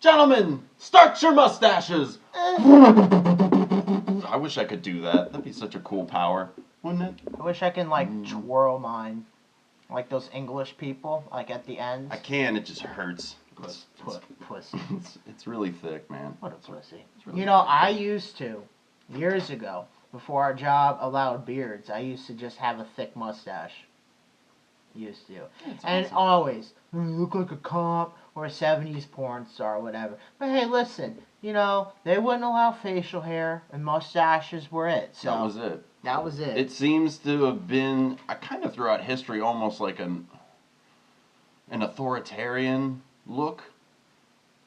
Gentlemen, start your mustaches! I wish I could do that. That'd be such a cool power, wouldn't it? I wish I can, like, twirl mine. Like those English people, like at the ends. I can, it just hurts. Pussy. It's really thick, man. What a pussy. Really You know, thick. I used to, years ago, before our job allowed beards, I used to just have a thick mustache. Used to. And awesome. always, you look like a cop or a 70s porn star or whatever. But hey, listen, you know, they wouldn't allow facial hair, and mustaches were it. So That was it. That was it. It seems to have been, kind of throughout history, almost like an authoritarian look.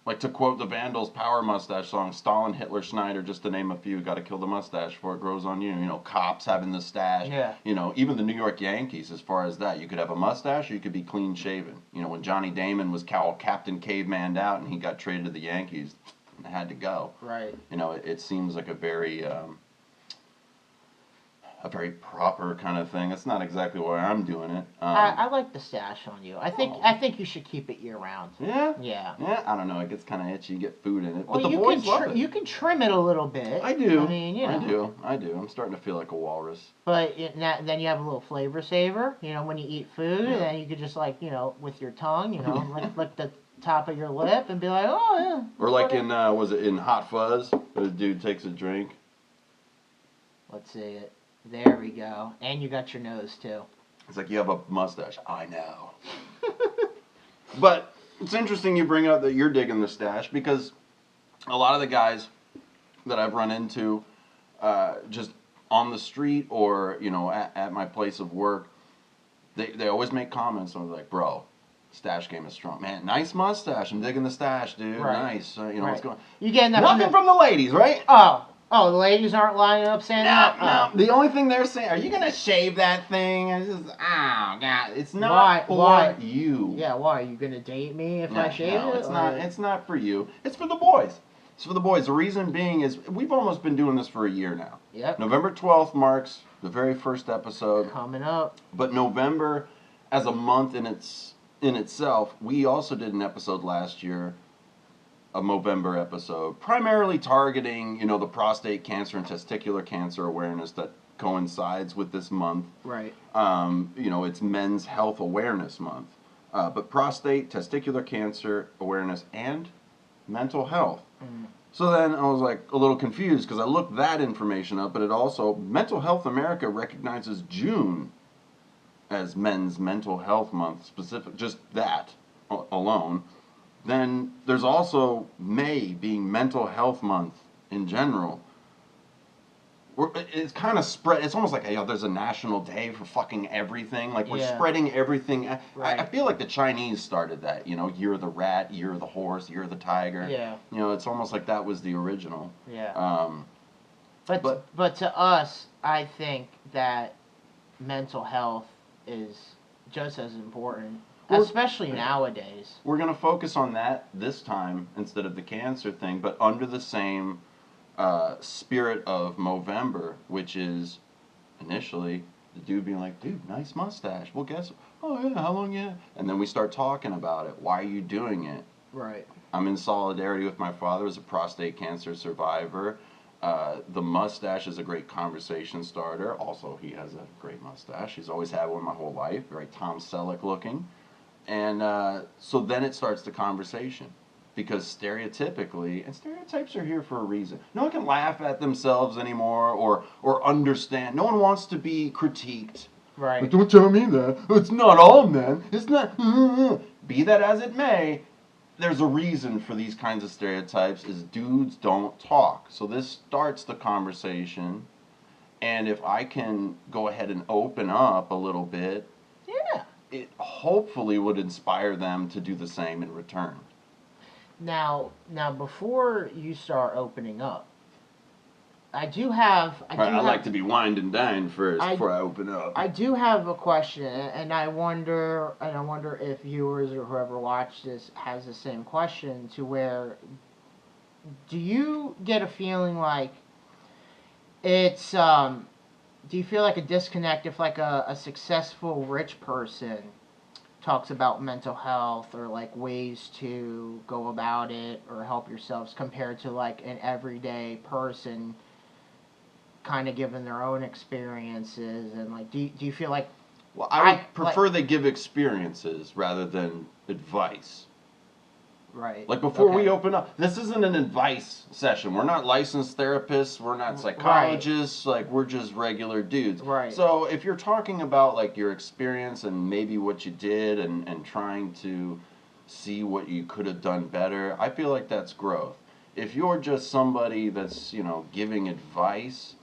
Like to quote the Vandals' Power Mustache song, Stalin, Hitler, Schneider, just to name a few, got to kill the mustache before it grows on you. You know, cops having the stash. Yeah. You know, even the New York Yankees, as far as that. You could have a mustache or you could be clean shaven. You know, when Johnny Damon was called Captain Caveman out and he got traded to the Yankees, it had to go. Right. You know, it seems like a very proper kind of thing. It's not exactly why I'm doing it. I like the stash on you. I think you should keep it year round. Yeah? Yeah. Yeah, I don't know. It gets kind of itchy. You get food in it. Well, But the you boys can love it. you can trim it a little bit. I do. I mean, you know. I do. I'm starting to feel like a walrus. But then you have a little flavor saver. You know, when you eat food, Yeah. and then you could just like, you know, with your tongue, you know, lick the top of your lip and be like, oh yeah. Or like in was it in Hot Fuzz? The dude takes a drink. Let's see it. There we go. And you got your nose too. It's like you have a mustache. I know. But it's interesting you bring up that you're digging the stash because a lot of the guys that I've run into just on the street or, you know, at my place of work, they always make comments and they're like, bro, stash game is strong. Man, nice mustache. I'm digging the stash, dude. Right. Nice. You know, what's going on? You getting that Nothing from the ladies, right? Oh, the ladies aren't lining up saying that? No. The only thing they're saying, are you going to shave that thing? It's just, oh, God. It's not Why? for you. Yeah, why? Are you going to date me if I shave no, it? it's not. It's not for you. It's for the boys. It's for the boys. The reason being is we've almost been doing this for a year now. Yep. November 12th marks the very first episode. Coming up. But November, as a month in itself, we also did an episode last year, a Movember episode, primarily targeting, you know, the prostate cancer and testicular cancer awareness that coincides with this month. Right. You know, it's Men's Health Awareness Month. But prostate, testicular cancer awareness, and mental health. Mm. So then I was like a little confused because I looked that information up, but it also, Mental Health America recognizes June as Men's Mental Health Month, specific, just that alone. Then there's also May being Mental Health Month in general. It's kind of spread. It's almost like there's a national day for fucking everything. Like we're spreading everything. Right. I feel like the Chinese started that. You know, year of the rat, year of the horse, year of the tiger. Yeah. You know, it's almost like that was the original. Yeah. But to us, I think that mental health is just as important, especially nowadays. We're gonna focus on that this time instead of the cancer thing, but under the same spirit of Movember, which is initially the dude being like, dude, nice mustache. Well, guess, oh yeah, how long you? And then we start talking about it. Why are you doing it? Right. I'm in solidarity with my father as a prostate cancer survivor. The mustache is a great conversation starter. Also, he has a great mustache. He's always had one my whole life. Very Tom Selleck looking. And so then it starts the conversation. Because stereotypically, and stereotypes are here for a reason. No one can laugh at themselves anymore or understand. No one wants to be critiqued. Right. But don't tell me that. It's not all men. It's not. Be that as it may, there's a reason for these kinds of stereotypes is dudes don't talk. So this starts the conversation. And if I can go ahead and open up a little bit, it hopefully would inspire them to do the same in return. Now, before you start opening up, I like to be wined and dined first before I open up. I do have a question, and I wonder if viewers or whoever watched this has the same question. To where, do you get a feeling like it's do you feel like a disconnect if like a successful rich person talks about mental health or like ways to go about it or help yourselves compared to like an everyday person kind of giving their own experiences and like do you feel like Well, I would prefer they give experiences rather than advice. right Like before okay. we open up, this isn't an advice session. We're not licensed therapists. We're not psychologists. Like we're just regular dudes. Right. So if you're talking about like your experience and maybe what you did and trying to see what you could have done better, I feel like that's growth. If you're just somebody that's, giving advice,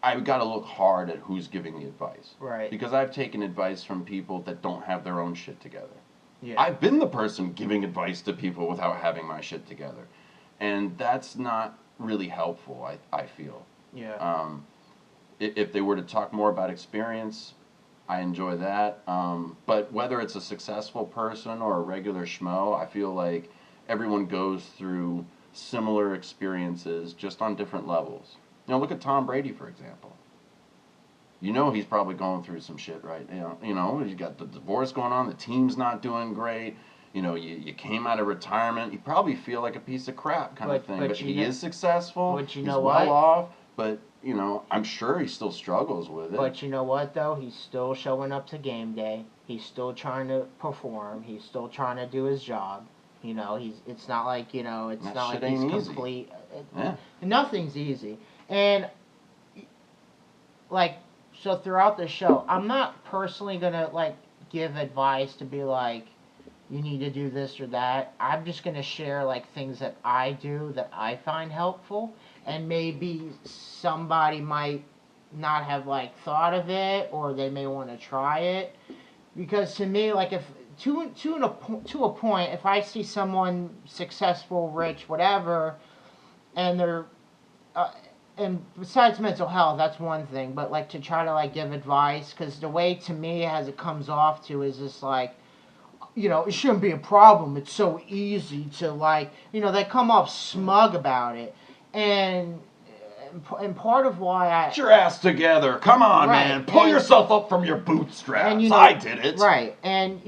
I've got to look hard at who's giving the advice. Right. Because I've taken advice from people that don't have their own shit together. Yeah. I've been the person giving advice to people without having my shit together. And that's not really helpful, I feel. Yeah. If they were to talk more about experience, I enjoy that. But whether it's a successful person or a regular schmo, I feel like everyone goes through similar experiences just on different levels. Look at Tom Brady, for example. He's probably going through some shit right now. You got the divorce going on, the team's not doing great. You came out of retirement. You probably feel like a piece of crap kind of thing. But he is successful. But you he's know well what? off. But, I'm sure he still struggles with it. But you know what, though? He's still showing up to game day. He's still trying to perform. He's still trying to do his job. It's not like, it's That not shit like he's ain't easy. complete. Yeah. Nothing's easy. And, like, so throughout the show, I'm not personally going to, like, give advice to be like, you need to do this or that. I'm just going to share, like, things that I do that I find helpful. And maybe somebody might not have, like, thought of it, or they may want to try it. Because to me, like, if to a point, if I see someone successful, rich, whatever, and they're and besides mental health, that's one thing. But like to try to like give advice, because the way to me as it comes off to is just like, it shouldn't be a problem. It's so easy to like, they come off smug about it, and part of why I Get your ass together. Come on, Right. man. Pull And- yourself up from your bootstraps. and I did it. right, and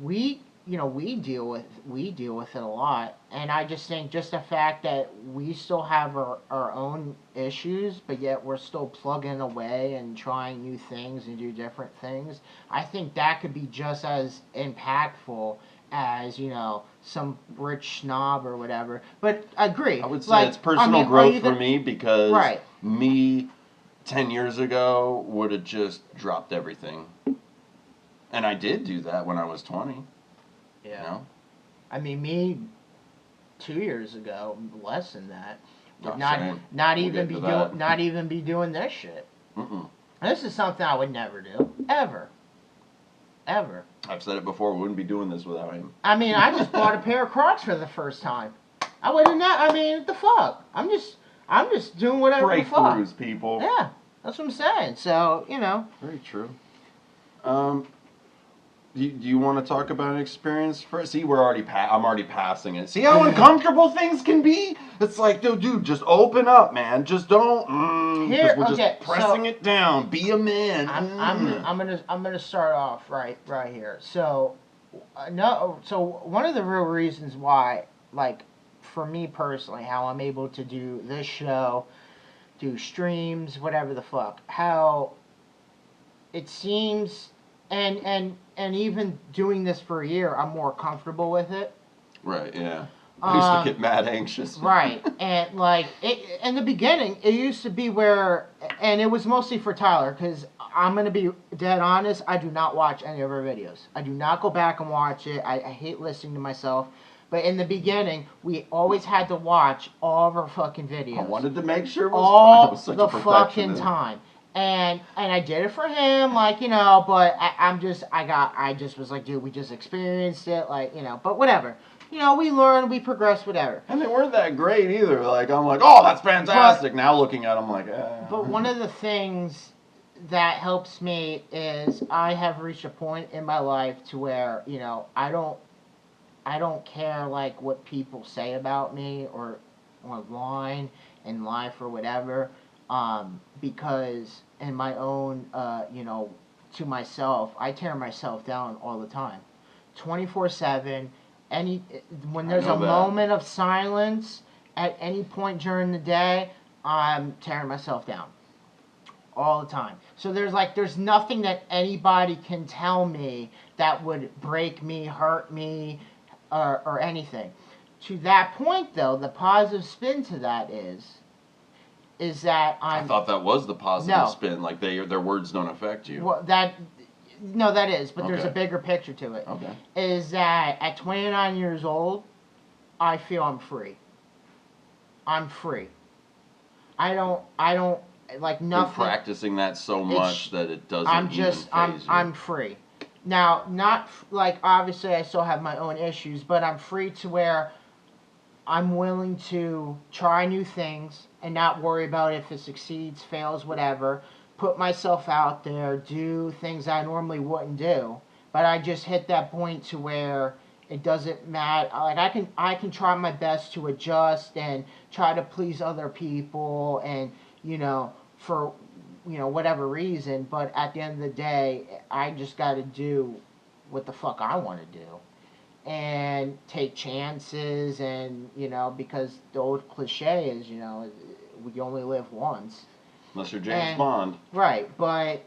we we deal with it a lot, and I just think just the fact that we still have our own issues, but yet we're still plugging away and trying new things and do different things. I think that could be just as impactful as some rich snob or whatever. But I agree. I would say it's personal are growth you for the- me because Right. me 10 years ago would have just dropped everything. And I did do that when I was 20. Yeah. I mean, me 2 years ago, less than that, would Oh, not same. not We'll even get be to that. not even be doing this shit. Mm-mm. This is something I would never do, ever. I've said it before. We wouldn't be doing this without him. I mean, I just bought a pair of Crocs for the first time. I wouldn't. I mean, what the fuck? I'm just doing whatever the fuck. Breakthroughs, people. Yeah, that's what I'm saying. So Very true. Do you want to talk about an experience first? See, we're already I'm already passing it. See how uncomfortable things can be? It's like, dude, just open up, man. Just don't. Here, we're okay, just pressing it down. Be a man. I'm gonna start off right here. So, no. So one of the real reasons why, like, for me personally, how I'm able to do this show, do streams, whatever the fuck, how it seems, and even doing this for a year, I'm more comfortable with it. Right. Yeah. I used to get mad anxious. Right, and like in the beginning, it used to be where, and it was mostly for Tyler, because I'm gonna be dead honest. I do not watch any of our videos. I do not go back and watch it. I hate listening to myself. But in the beginning, we always had to watch all of our fucking videos. I wanted to make sure it was all I was such the a fucking perfectionist. time. And I did it for him, like, but I just was like, dude, we just experienced it, like, but whatever. We learn, we progress, whatever. And they weren't that great either. Like, I'm like, oh, that's fantastic. Now looking at them, like, But one of the things that helps me is I have reached a point in my life to where, I don't care, like, what people say about me or online, in life or whatever, because in my own, to myself, I tear myself down all the time, 24/7. Any when I there's know a that. moment of silence at any point during the day, I'm tearing myself down all the time. So there's nothing that anybody can tell me that would break me, hurt me, or anything. To that point, though, the positive spin to that is that I I'm thought that was the positive No. spin. Like their words don't affect you. well, that no, that is, but there's a Okay. bigger picture to it. Okay. Is that at 29 years old, I feel I'm free. I'm free. I don't like You're nothing. practicing that so It's- much that it doesn't I'm even just phase you. I'm free. Now, not like obviously I still have my own issues, but I'm free to where I'm willing to try new things and not worry about if it succeeds, fails, whatever. Put myself out there, do things I normally wouldn't do. But I just hit that point to where it doesn't matter. Like I can try my best to adjust and try to please other people, and for whatever reason. But at the end of the day, I just got to do what the fuck I want to do and take chances, and because the old cliche is we only live once. Unless you're James And- Bond. Right, but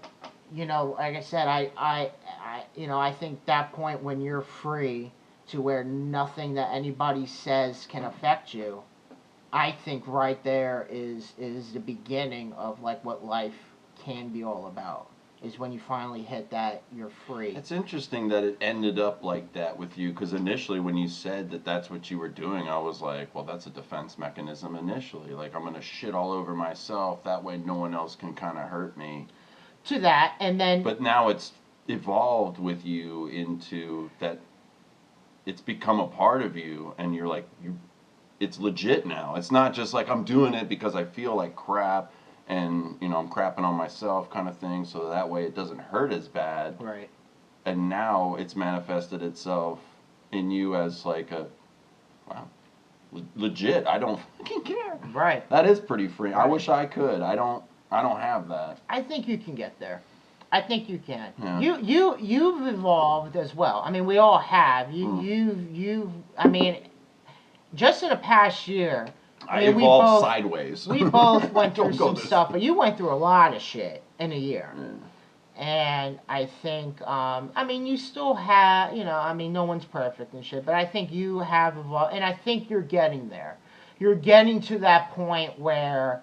like I said, I think that point when you're free to where nothing that anybody says can affect you, I think right there is the beginning of like what life can be all about. Is when you finally hit that you're free. It's interesting that it ended up like that with you, because initially when you said that that's what you were doing, I was like, well, that's a defense mechanism initially. Like, I'm going to shit all over myself. That way no one else can kind of hurt me. To that, and then But now it's evolved with you into that it's become a part of you, and you're like, it's legit now. It's not just like I'm doing it because I feel like crap and I'm crapping on myself kind of thing, so that way it doesn't hurt as bad. right. And now it's manifested itself in you as like a wow, legit. I don't fucking care. Right. That is pretty free. I Right. wish I could. I don't have that. I think you can get there. I think you can. Yeah. You've evolved as well. I mean, we all have. I mean, just in the past year. I mean, evolved sideways. We both went through Don't go some this stuff, but you went through a lot of shit in a year. Yeah. And I think, I mean, you still have, I mean, no one's perfect and shit, but I think you have evolved, and I think you're getting there. You're getting to that point where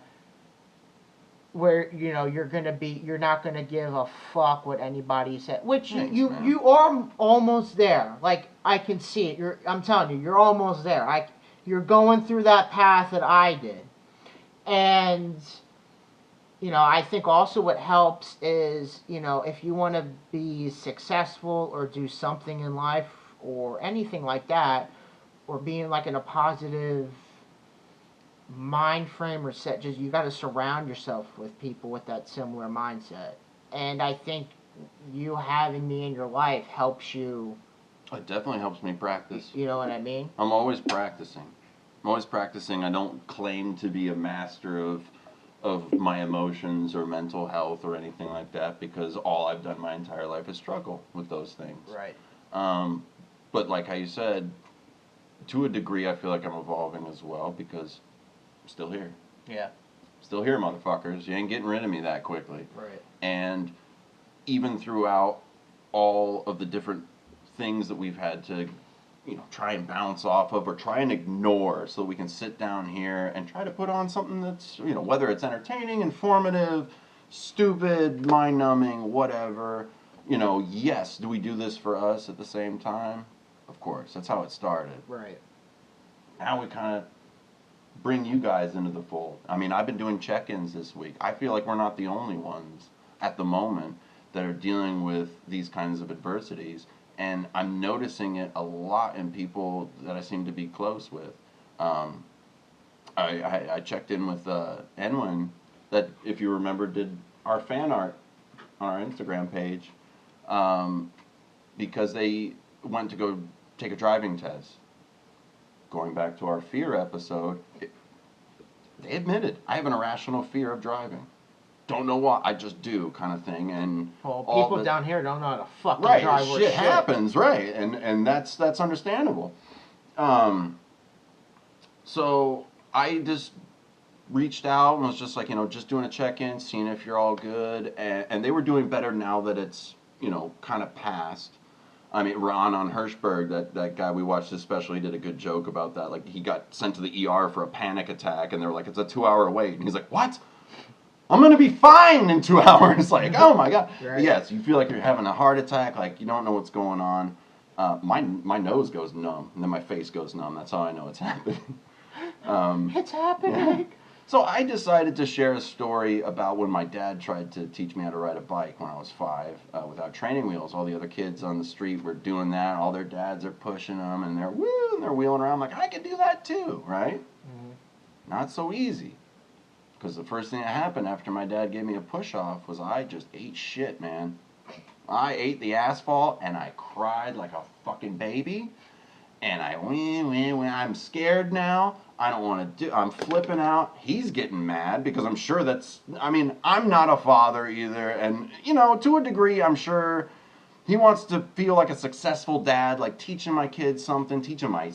you're not gonna give a fuck what anybody said, which Thanks, you man. you are almost there. Like I can see it. I'm telling you, you're almost there. You're going through that path that I did, and I think also what helps is if you want to be successful or do something in life or anything like that, or being like in a positive mind frame or set, just you got to surround yourself with people with that similar mindset. And I think you having me in your life helps you. It definitely helps me practice. You know what I mean? I'm always practicing. I don't claim to be a master of my emotions or mental health or anything like that, because all I've done my entire life is struggle with those things. Right. But like how you said, to a degree, I feel like I'm evolving as well, because I'm still here. Yeah. Still here, motherfuckers. You ain't getting rid of me that quickly. Right. And even throughout all of the different things that we've had to, try and bounce off of or try and ignore, so that we can sit down here and try to put on something that's, whether it's entertaining, informative, stupid, mind-numbing, whatever. Yes, do we do this for us at the same time? Of course. That's how it started. Right. Now we kind of bring you guys into the fold. I mean, I've been doing check-ins this week. I feel like we're not the only ones at the moment that are dealing with these kinds of adversities, and I'm noticing it a lot in people that I seem to be close with. I checked in with Enwin, that, if you remember, did our fan art on our Instagram page, because they went to go take a driving test. Going back to our fear episode, they admitted, I have an irrational fear of driving. don't know why, I just do kind of thing. And Well, all people the, down here don't know how to fucking right, drive or shit happens, right, and that's understandable. Um, so I just reached out and was just like, just doing a check-in, seeing if you're all good, and they were doing better now that it's, kind of past. I mean, Ron on Hirschberg, that guy we watched his special, he did a good joke about that. Like, he got sent to the ER for a panic attack, and they were like, it's a 2-hour wait. And he's like, what? I'm going to be fine in 2 hours. Like, oh my God. Right. Yes, you feel like you're having a heart attack, like you don't know what's going on. My nose goes numb, and then my face goes numb. That's how I know it's happening. It's happening. Yeah. So I decided to share a story about when my dad tried to teach me how to ride a bike when I was 5 without training wheels. All the other kids on the street were doing that. All their dads are pushing them, and they're wheeling around like, I can do that too, right? Mm-hmm. Not so easy. Because the first thing that happened after my dad gave me a push-off was I just ate shit, man. I ate the asphalt, and I cried like a fucking baby. And I'm scared now. I don't want to I'm flipping out. He's getting mad because I'm sure I'm not a father either. And, to a degree, I'm sure he wants to feel like a successful dad, like teaching my kids something, teaching my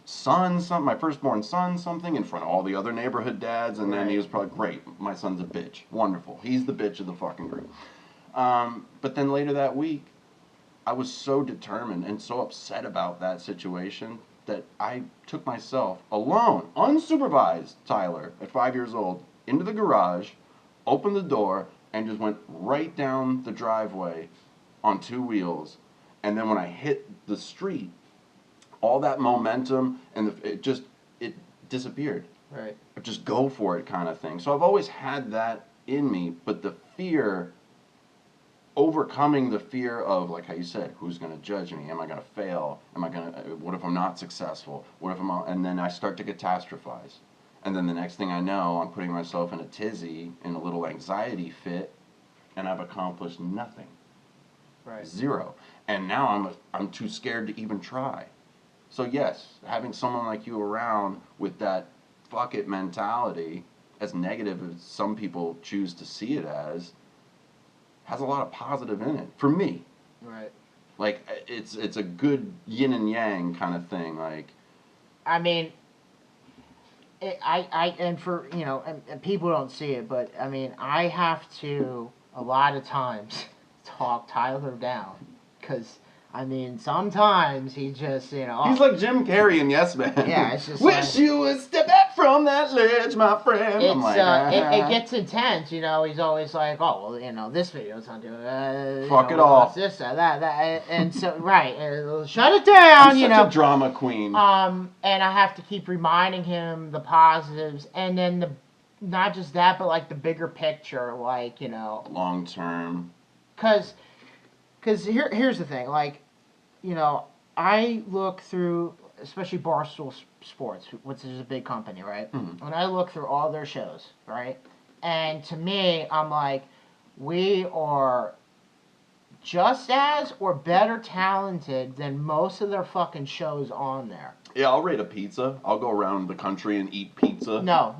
son something, my firstborn son something in front of all the other neighborhood dads. And then he was probably, great, my son's a bitch. Wonderful. He's the bitch of the fucking group. But then later that week, I was so determined and so upset about that situation that I took myself alone, unsupervised, Tyler, at 5 years old, into the garage, opened the door, and just went right down the driveway on 2 wheels. And then when I hit the street, all that momentum and it disappeared. Right. Just go for it kind of thing. So I've always had that in me, but the fear, overcoming the fear of, like how you said, who's going to judge me? Am I going to fail? What if I'm not successful? And then I start to catastrophize. And then the next thing I know, I'm putting myself in a tizzy, in a little anxiety fit, and I've accomplished nothing. Right. 0. And now I'm too scared to even try. So yes, having someone like you around with that fuck it mentality, as negative as some people choose to see it as, has a lot of positive in it for me. Right. Like it's a good yin and yang kind of thing. Like, I mean, and for and people don't see it, but I mean, I have to a lot of times talk Tyler down because I mean sometimes he just he's like Jim Carrey in Yes Man. Yeah, it's just wish you would step back from that ledge, my friend. It's I'm like, it gets intense, He's always like, oh well, this video's not doing. Fuck it off. This that, and so right, shut it down. I'm such a drama queen. And I have to keep reminding him the positives, and then not just that, but like the bigger picture, like long term. Because here's the thing, like, I look through, especially Barstool Sports, which is a big company, right? Mm-hmm. When I look through all their shows, right? And to me, I'm like, we are just as or better talented than most of their fucking shows on there. Yeah, I'll rate a pizza. I'll go around the country and eat pizza. No.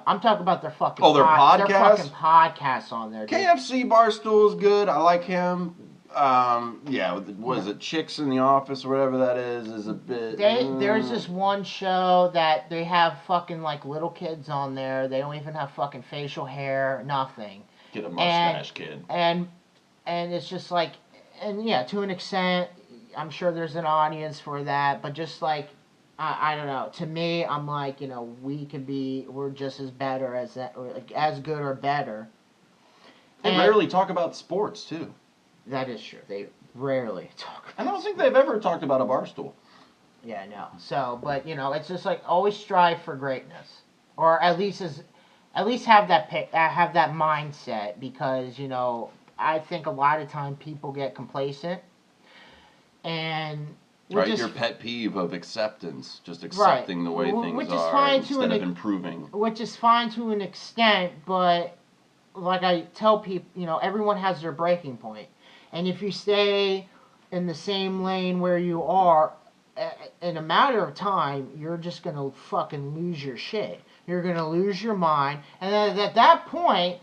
I'm talking about their fucking their podcasts? Their fucking podcasts on there, dude. KFC Barstool is good. I like him. What is it? Chicks in the Office or whatever that is a bit. There's this one show that they have fucking like little kids on there. They don't even have fucking facial hair, nothing. Get a mustache, kid. And it's just like, and yeah, to an extent, I'm sure there's an audience for that, but just like, I don't know. To me, I'm like, we're just as better as that, or as good or better. They rarely talk about sports too. That is true. They rarely talk about I don't think they've ever talked about a Barstool. Yeah, no. So, but it's just like always strive for greatness, or at least have that have that mindset, because I think a lot of time people get complacent, and right, your pet peeve of acceptance, just accepting the way things are instead of improving. Which is fine to an extent, but like I tell people, everyone has their breaking point. And if you stay in the same lane where you are, in a matter of time, you're just going to fucking lose your shit. You're going to lose your mind. And then at that point,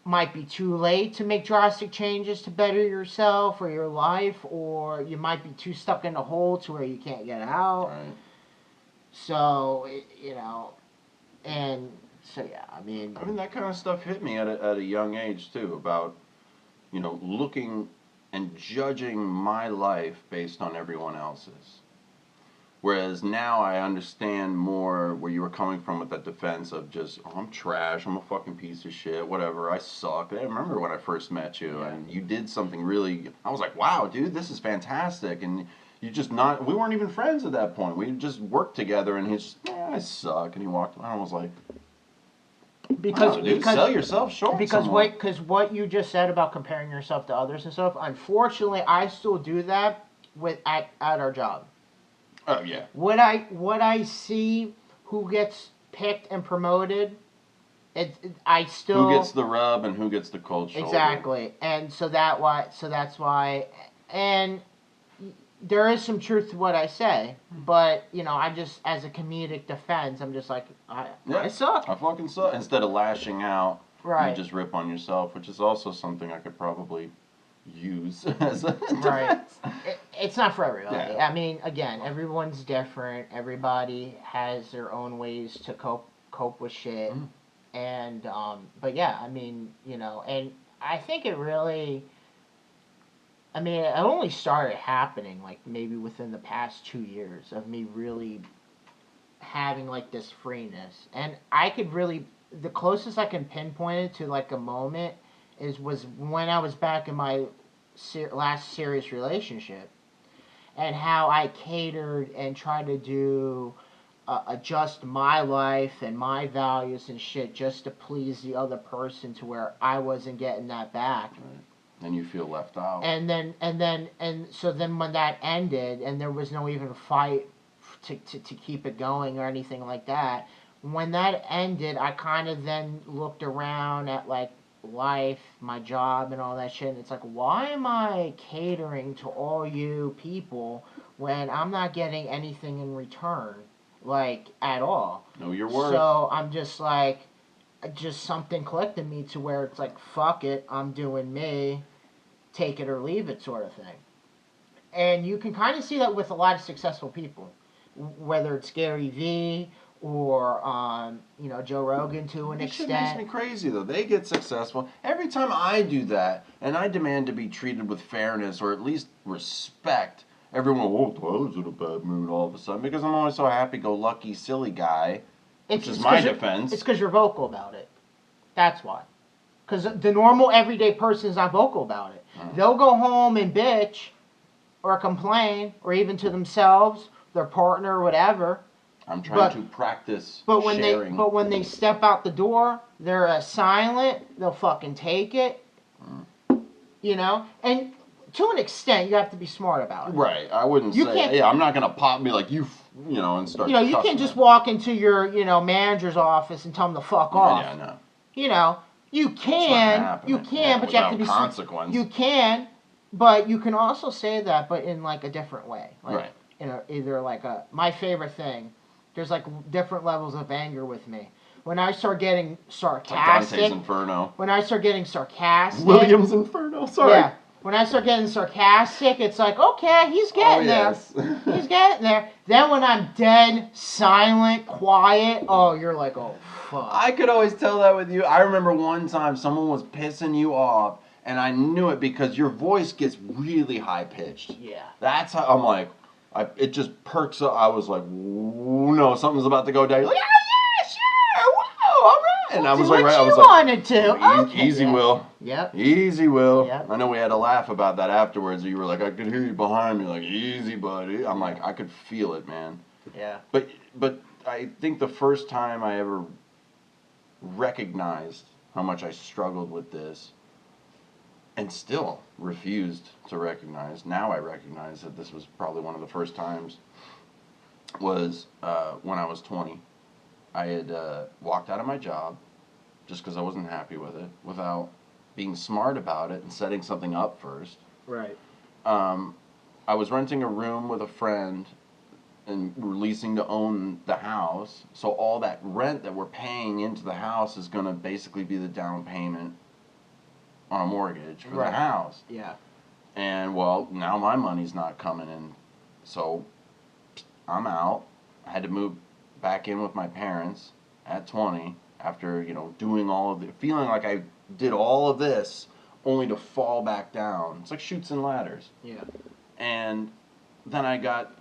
might be too late to make drastic changes to better yourself or your life, or you might be too stuck in a hole to where you can't get out. Right. So, and so yeah, I mean, That kind of stuff hit me at a young age too, about, looking and judging my life based on everyone else's. Whereas now I understand more where you were coming from with that defense of just, oh, I'm trash, I'm a fucking piece of shit, whatever, I suck. I remember when I first met you, and you did something really, I was like, wow, dude, this is fantastic. And you just not, we weren't even friends at that point. We just worked together, and he's, I suck. And he walked around, I was like, because wow, dude, because sell yourself short. because somewhat. what you just said about comparing yourself to others and stuff. Unfortunately, I still do that at our job. Oh, yeah. What I see who gets picked and promoted, I still Who gets the rub and who gets the cold shoulder. exactly, and that's why, and there is some truth to what I say, but I just, as a comedic defense, I'm just like, I suck. I fucking suck. Instead of lashing out, Right. you just rip on yourself, which is also something I could probably use as a Right. defense. It's not for everybody. Yeah. I mean, again, everyone's different. Everybody has their own ways to cope with shit. Mm. And but yeah, I mean, and I think it really, I mean, it only started happening like maybe within the past 2 years of me really having like this freeness. And I could really, the closest I can pinpoint it to like a moment was when I was back in my last serious relationship, and how I catered and tried to do adjust my life and my values and shit just to please the other person, to where I wasn't getting that back. Right. And you feel left out. And so then when that ended and there was no even fight to keep it going or anything like that, when that ended, I kind of then looked around at like life, my job, and all that shit, and it's like, why am I catering to all you people when I'm not getting anything in return, like, at all? Know your worth. So I'm just like, just something clicked in me to where it's like, fuck it, I'm doing me, take it or leave it sort of thing. And you can kind of see that with a lot of successful people, whether it's Gary Vee or Joe Rogan to an That shit extent. makes me crazy though. They get successful. Every time I do that, and I demand to be treated with fairness or at least respect, everyone, oh, Tyler's in a bad mood all of a sudden, because I'm always so happy-go-lucky, silly guy. Which is my defense. It's because you're vocal about it. That's why. Because the normal everyday person is not vocal about it. They'll go home and bitch or complain, or even to themselves, their partner, or whatever. I'm trying to practice sharing. But when they step out the door, they're silent. They'll fucking take it. And to an extent, you have to be smart about it. Right. I wouldn't say, yeah, I'm not going to pop me like you, and start you can't just walk into your, manager's office and tell them to fuck off. Yeah, no. You can, but you have to be consequence. You can, but you can also say that, but in like a different way. Like, right. Either like my favorite thing. There's like different levels of anger with me. When I start getting sarcastic. Dante's Inferno. When I start getting sarcastic. Williams Inferno. Sorry. Yeah. When I start getting sarcastic, it's like, okay, he's getting there. He's getting there. Then when I'm dead, silent, quiet, oh, you're like, oh, fuck. I could always tell that with you. I remember one time someone was pissing you off, and I knew it because your voice gets really high-pitched. Yeah. That's how I'm like, it just perks up. I was like, no, something's about to go down. You're like, oh, yeah, sure, whoa, all right. And I was like, right, I was like, wanted to. Okay. Easy, Will. Yep. Easy, Will. Yep. I know we had a laugh about that afterwards. You were like, I could hear you behind me, like, easy, buddy. I'm like, I could feel it, man. Yeah. But I think the first time I ever recognized how much I struggled with this, and still refused to recognize, now I recognize that this was probably one of the first times, was when I was 20. I had walked out of my job just because I wasn't happy with it, without being smart about it and setting something up first. Right. I was renting a room with a friend and we're leasing to own the house. So all that rent that we're paying into the house is going to basically be the down payment on a mortgage for Right. the house. Yeah. And well, now my money's not coming in, so I'm out. I had to move back in with my parents at 20 after, doing all of it, feeling like I did all of this only to fall back down. It's like chutes and ladders. Yeah. And then I got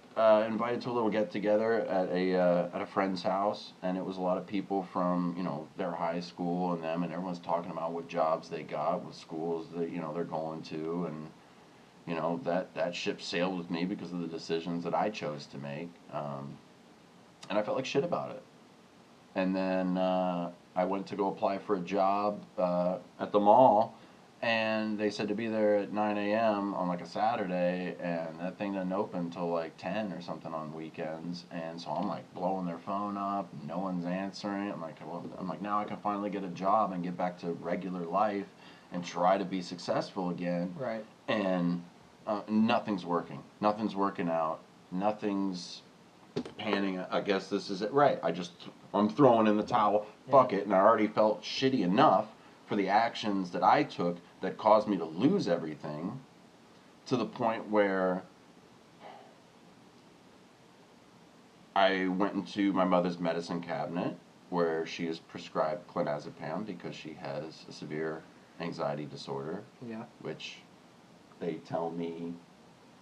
invited to a little get together at a friend's house, and it was a lot of people from their high school and them, and everyone's talking about what jobs they got, what schools that they're going to, and that ship sailed with me because of the decisions that I chose to make, and I felt like shit about it. And then I went to go apply for a job at the mall, and they said to be there at 9 a.m. on like a Saturday, and that thing doesn't open until like 10 or something on weekends. And so I'm like blowing their phone up, no one's answering. I'm like, now I can finally get a job and get back to regular life and try to be successful again. Right. And nothing's working. Nothing's working out. Nothing's panning. I guess this is it. Right. I'm throwing in the towel. Fuck it. And I already felt shitty enough for the actions that I took that caused me to lose everything, to the point where I went into my mother's medicine cabinet where she is prescribed clonazepam because she has a severe anxiety disorder, Yeah. which they tell me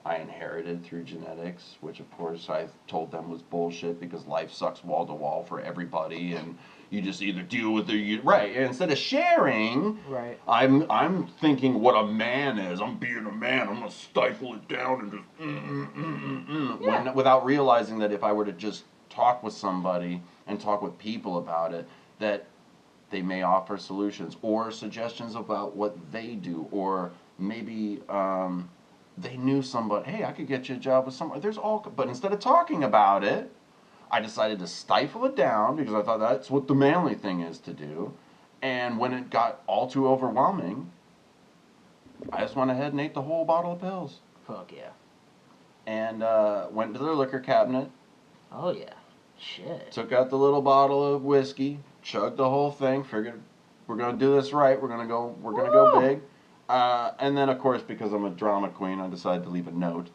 I inherited through genetics, which of course I told them was bullshit because life sucks wall to wall for everybody, and you just either deal with it, right? And instead of sharing, Right. I'm thinking what a man is. I'm being a man. I'm gonna stifle it down and just Yeah. without realizing that if I were to just talk with somebody and talk with people about it, that they may offer solutions or suggestions about what they do, or maybe they knew somebody. Hey, I could get you a job with someone. But instead of talking about it, I decided to stifle it down because I thought that's what the manly thing is to do. And when it got all too overwhelming, I just went ahead and ate the whole bottle of pills. Fuck yeah. And went to their liquor cabinet, Oh yeah. Shit. took out the little bottle of whiskey, chugged the whole thing, figured we're gonna do this right, we're gonna go Woo! big. And then of course, because I'm a drama queen, I decided to leave a note.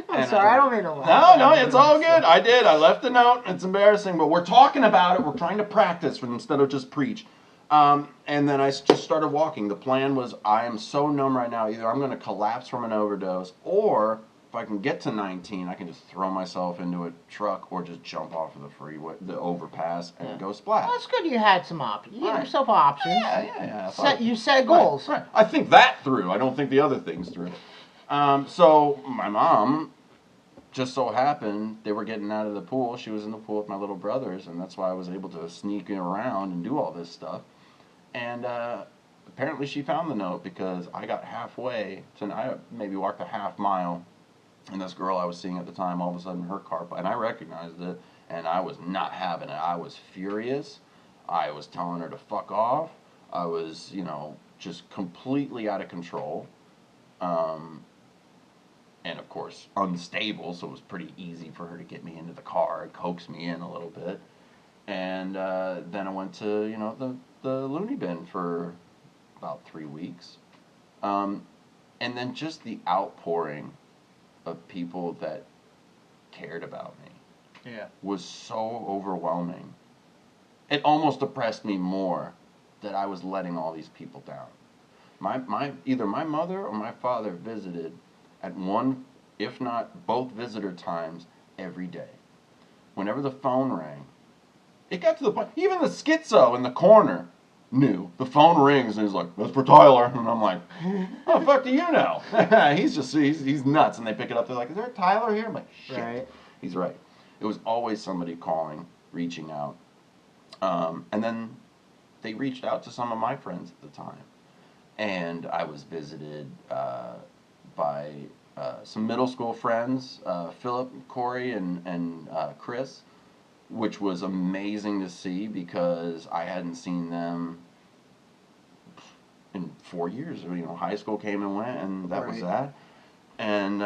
I'm sorry, I don't mean to laugh. No, it's all good. I did. I left a note. It's embarrassing, but we're talking about it. We're trying to practice instead of just preach. And then I just started walking. The plan was I am so numb right now. Either I'm going to collapse from an overdose, or if I can get to 19, I can just throw myself into a truck or just jump off of the freeway, the overpass, and go splat. Well, that's good you had some options. You gave Right. yourself options. Yeah. You set goals. Right. I think that through. I don't think the other things through. So my mom, just so happened they were getting out of the pool. She was in the pool with my little brothers, and that's why I was able to sneak around and do all this stuff. And apparently she found the note because I got halfway I maybe walked a half mile, and this girl I was seeing at the time, all of a sudden her car, and I recognized it, and I was not having it. I was furious. I was telling her to fuck off. I was, just completely out of control. And of course, unstable, so it was pretty easy for her to get me into the car and coax me in a little bit. And then I went to, the loony bin for about 3 weeks. And then just the outpouring of people that cared about me was so overwhelming. It almost depressed me more that I was letting all these people down. Either my mother or my father visited at one, if not both visitor times, every day. Whenever the phone rang, it got to the point, even the schizo in the corner knew. The phone rings and he's like, that's for Tyler. And I'm like, oh, fuck do you know? he's nuts. And they pick it up, they're like, is there a Tyler here? I'm like, shit. Right. He's right. It was always somebody calling, reaching out. And then they reached out to some of my friends at the time. And I was visited by some middle school friends, Philip, Corey, and Chris, which was amazing to see because I hadn't seen them in 4 years. High school came and went, and that was that. And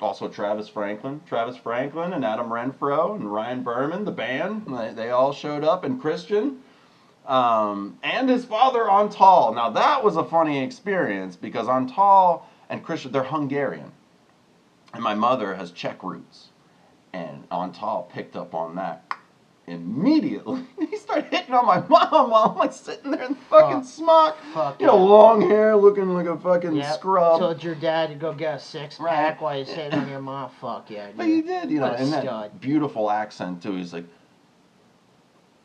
also Travis Franklin and Adam Renfro and Ryan Berman, the band, they all showed up, and Christian. And his father Antal. Now that was a funny experience because Antal and Christian, they're Hungarian, and my mother has Czech roots, and Antal picked up on that immediately. He started hitting on my mom while I'm like sitting there in the fucking smock, Fuck you know, yeah. long hair, looking like a fucking Yep. scrub. Told your dad to go get a six pack Right. while you're sitting on your mom. Fuck yeah, dude. But he did, you know, What a and that stud. beautiful accent too. He's like,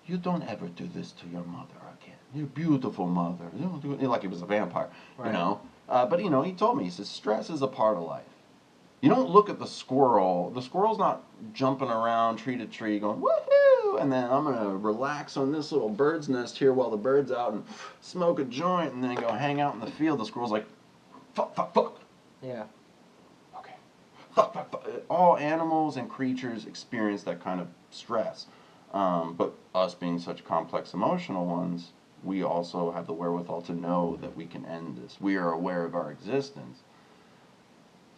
"You don't ever do this to your mother again. Your beautiful mother." You don't do it like he was a vampire, Right. you know. But you know, he told me, he says, stress is a part of life. You don't look at the squirrel. The squirrel's not jumping around tree to tree going, woohoo, and then I'm going to relax on this little bird's nest here while the bird's out and smoke a joint and then go hang out in the field. The squirrel's like, fuck, fuck, fuck. Yeah. Okay. Fuck, fuck, fuck. All animals and creatures experience that kind of stress. But us being such complex emotional ones, we also have the wherewithal to know that we can end this. We are aware of our existence.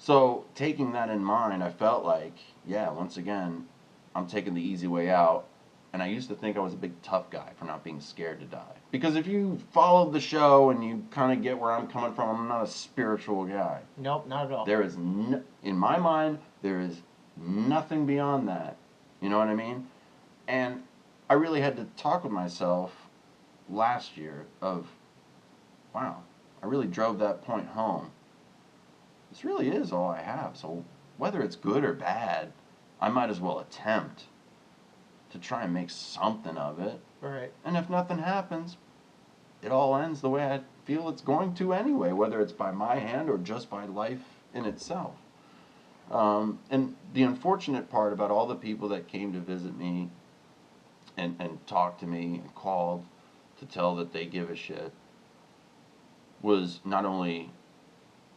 So, taking that in mind, I felt like, yeah, once again, I'm taking the easy way out. And I used to think I was a big tough guy for not being scared to die. Because if you followed the show and you kind of get where I'm coming from, I'm not a spiritual guy. Nope, not at all. There is, in my mind, there is nothing beyond that. You know what I mean? And I really had to talk with myself last year of, wow, I really drove that point home. This really is all I have. So whether it's good or bad, I might as well attempt to try and make something of it. Right. And if nothing happens, it all ends the way I feel it's going to anyway, whether it's by my hand or just by life in itself. And the unfortunate part about all the people that came to visit me and talked to me and called to tell that they give a shit was not only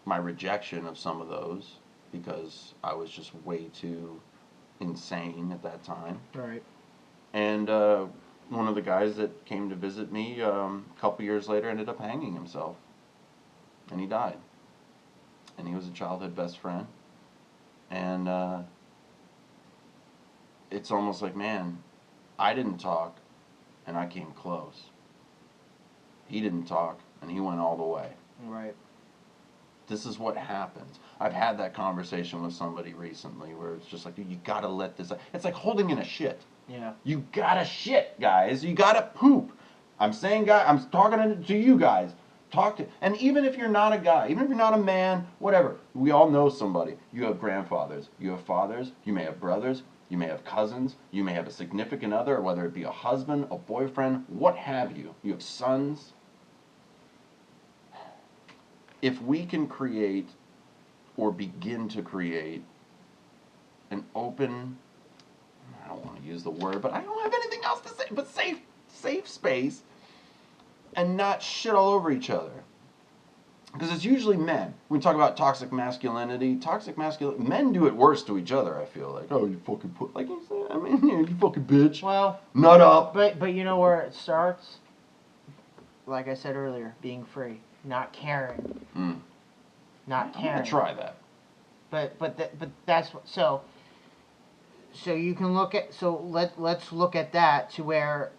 my rejection of some of those, because I was just way too insane at that time. Right. And one of the guys that came to visit me a couple years later ended up hanging himself. And he died. And he was a childhood best friend. And it's almost like, man, I didn't talk and I came close. He didn't talk and he went all the way. Right. This is what happens. I've had that conversation with somebody recently where it's just like, you gotta let this out. It's like holding in a shit. Yeah. You gotta shit, guys. You gotta poop. I'm saying, guys, I'm talking to you guys. Talk to, and even if you're not a guy, even if you're not a man, whatever, we all know somebody. You have grandfathers, you have fathers, you may have brothers, you may have cousins, you may have a significant other, whether it be a husband, a boyfriend, what have you. You have sons. If we can create or begin to create an open, I don't want to use the word, but I don't have anything else to say, but safe space, and not shit all over each other. Because it's usually men. We talk about toxic masculinity. Men do it worse to each other, I feel like. Oh, you fucking put, like you said, I mean, yeah, you fucking bitch. Well, Nut up. but you know where it starts? Like I said earlier, being free, not caring. Not I'm caring. gonna try that. But that's what, so you can look at, so let's look at that to where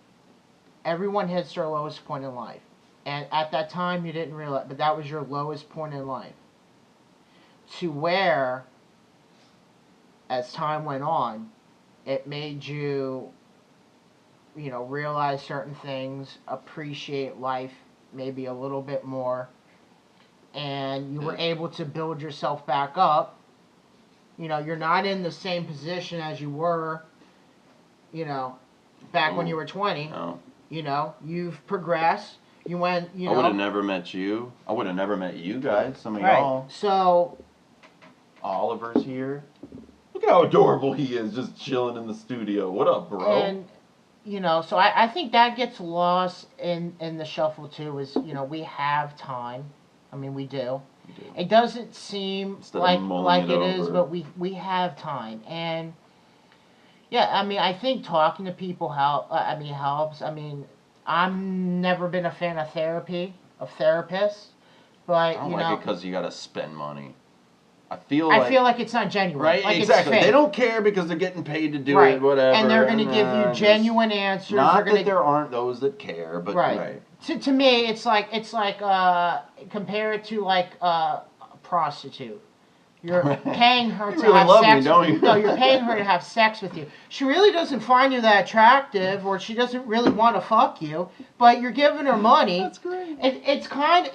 everyone hits their lowest point in life. And at that time you didn't realize, but that was your lowest point in life. To where, as time went on, it made you, you know, realize certain things, appreciate life maybe a little bit more, and you were able to build yourself back up. You know, you're not in the same position as you were, you know, back when you were 20. No. You know, you've progressed. You went, you know. I would have never met you. I would have never met you guys. Some of Right. y'all. So, Oliver's here. Look at how adorable he is, just chilling in the studio. What up, bro? and, you know, so I think that gets lost in the shuffle too, is, you know, we have time. I mean, we do. You do. It doesn't seem Instead of like mulling it it is, over. but we have time. And, yeah, I mean, I think talking to people helps. I mean, I'm never been a fan of therapy, of therapists, but, I don't you like know. it because you gotta spend money. I feel I like, feel like it's not genuine. right, Like exactly. It's fake. They don't care because they're getting paid to do Right. it, whatever. And they're going to give you just- genuine answers. Not They're gonna, that there aren't those that care, but right. To me, it's like compare it to like a prostitute. You're paying her You to really have love sex me, don't with you. you? No, you're paying her to have sex with you. She really doesn't find you that attractive, or she doesn't really want to fuck you, but you're giving her money. That's great. It's kind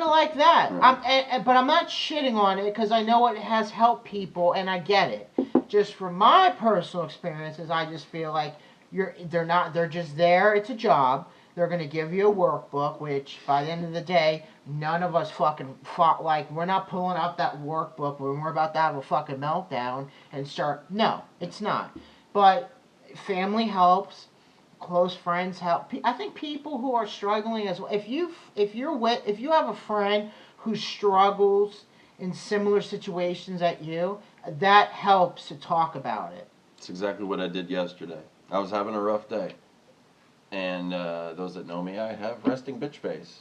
of like that. Right. But I'm not shitting on it because I know it has helped people and I get it. Just from my personal experiences, I just feel like they're just there. It's a job. They're going to give you a workbook, which by the end of the day, none of us fucking fought. Like, we're not pulling out that workbook when we're about to have a fucking meltdown and start. No, it's not. But family helps. Close friends help. I think people who are struggling as well. If you have a friend who struggles in similar situations at you, that helps to talk about it. It's exactly what I did yesterday. I was having a rough day. And those that know me, I have resting bitch face.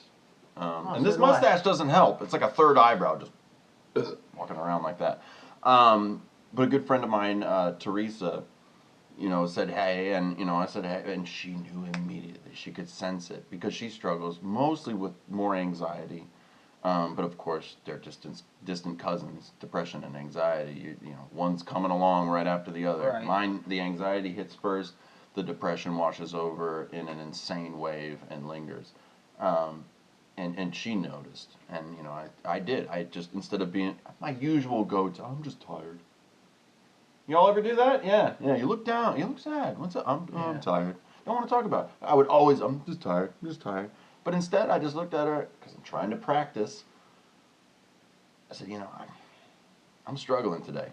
And this mustache doesn't help. It's like a third eyebrow just walking around like that. But a good friend of mine, Teresa, said, hey, and, I said, hey, and she knew immediately. She could sense it because she struggles mostly with more anxiety. But of course, they're distant cousins, depression and anxiety. One's coming along right after the other. Right. Mine, the anxiety hits first. The depression washes over in an insane wave and lingers. And she noticed. And, I did. I just, instead of being my usual go-to, I'm just tired. Y'all ever do that? Yeah. You look down. You look sad. What's up? I'm tired. Don't want to talk about it. I would always, I'm just tired. But instead, I just looked at her, because I'm trying to practice. I said, I'm struggling today.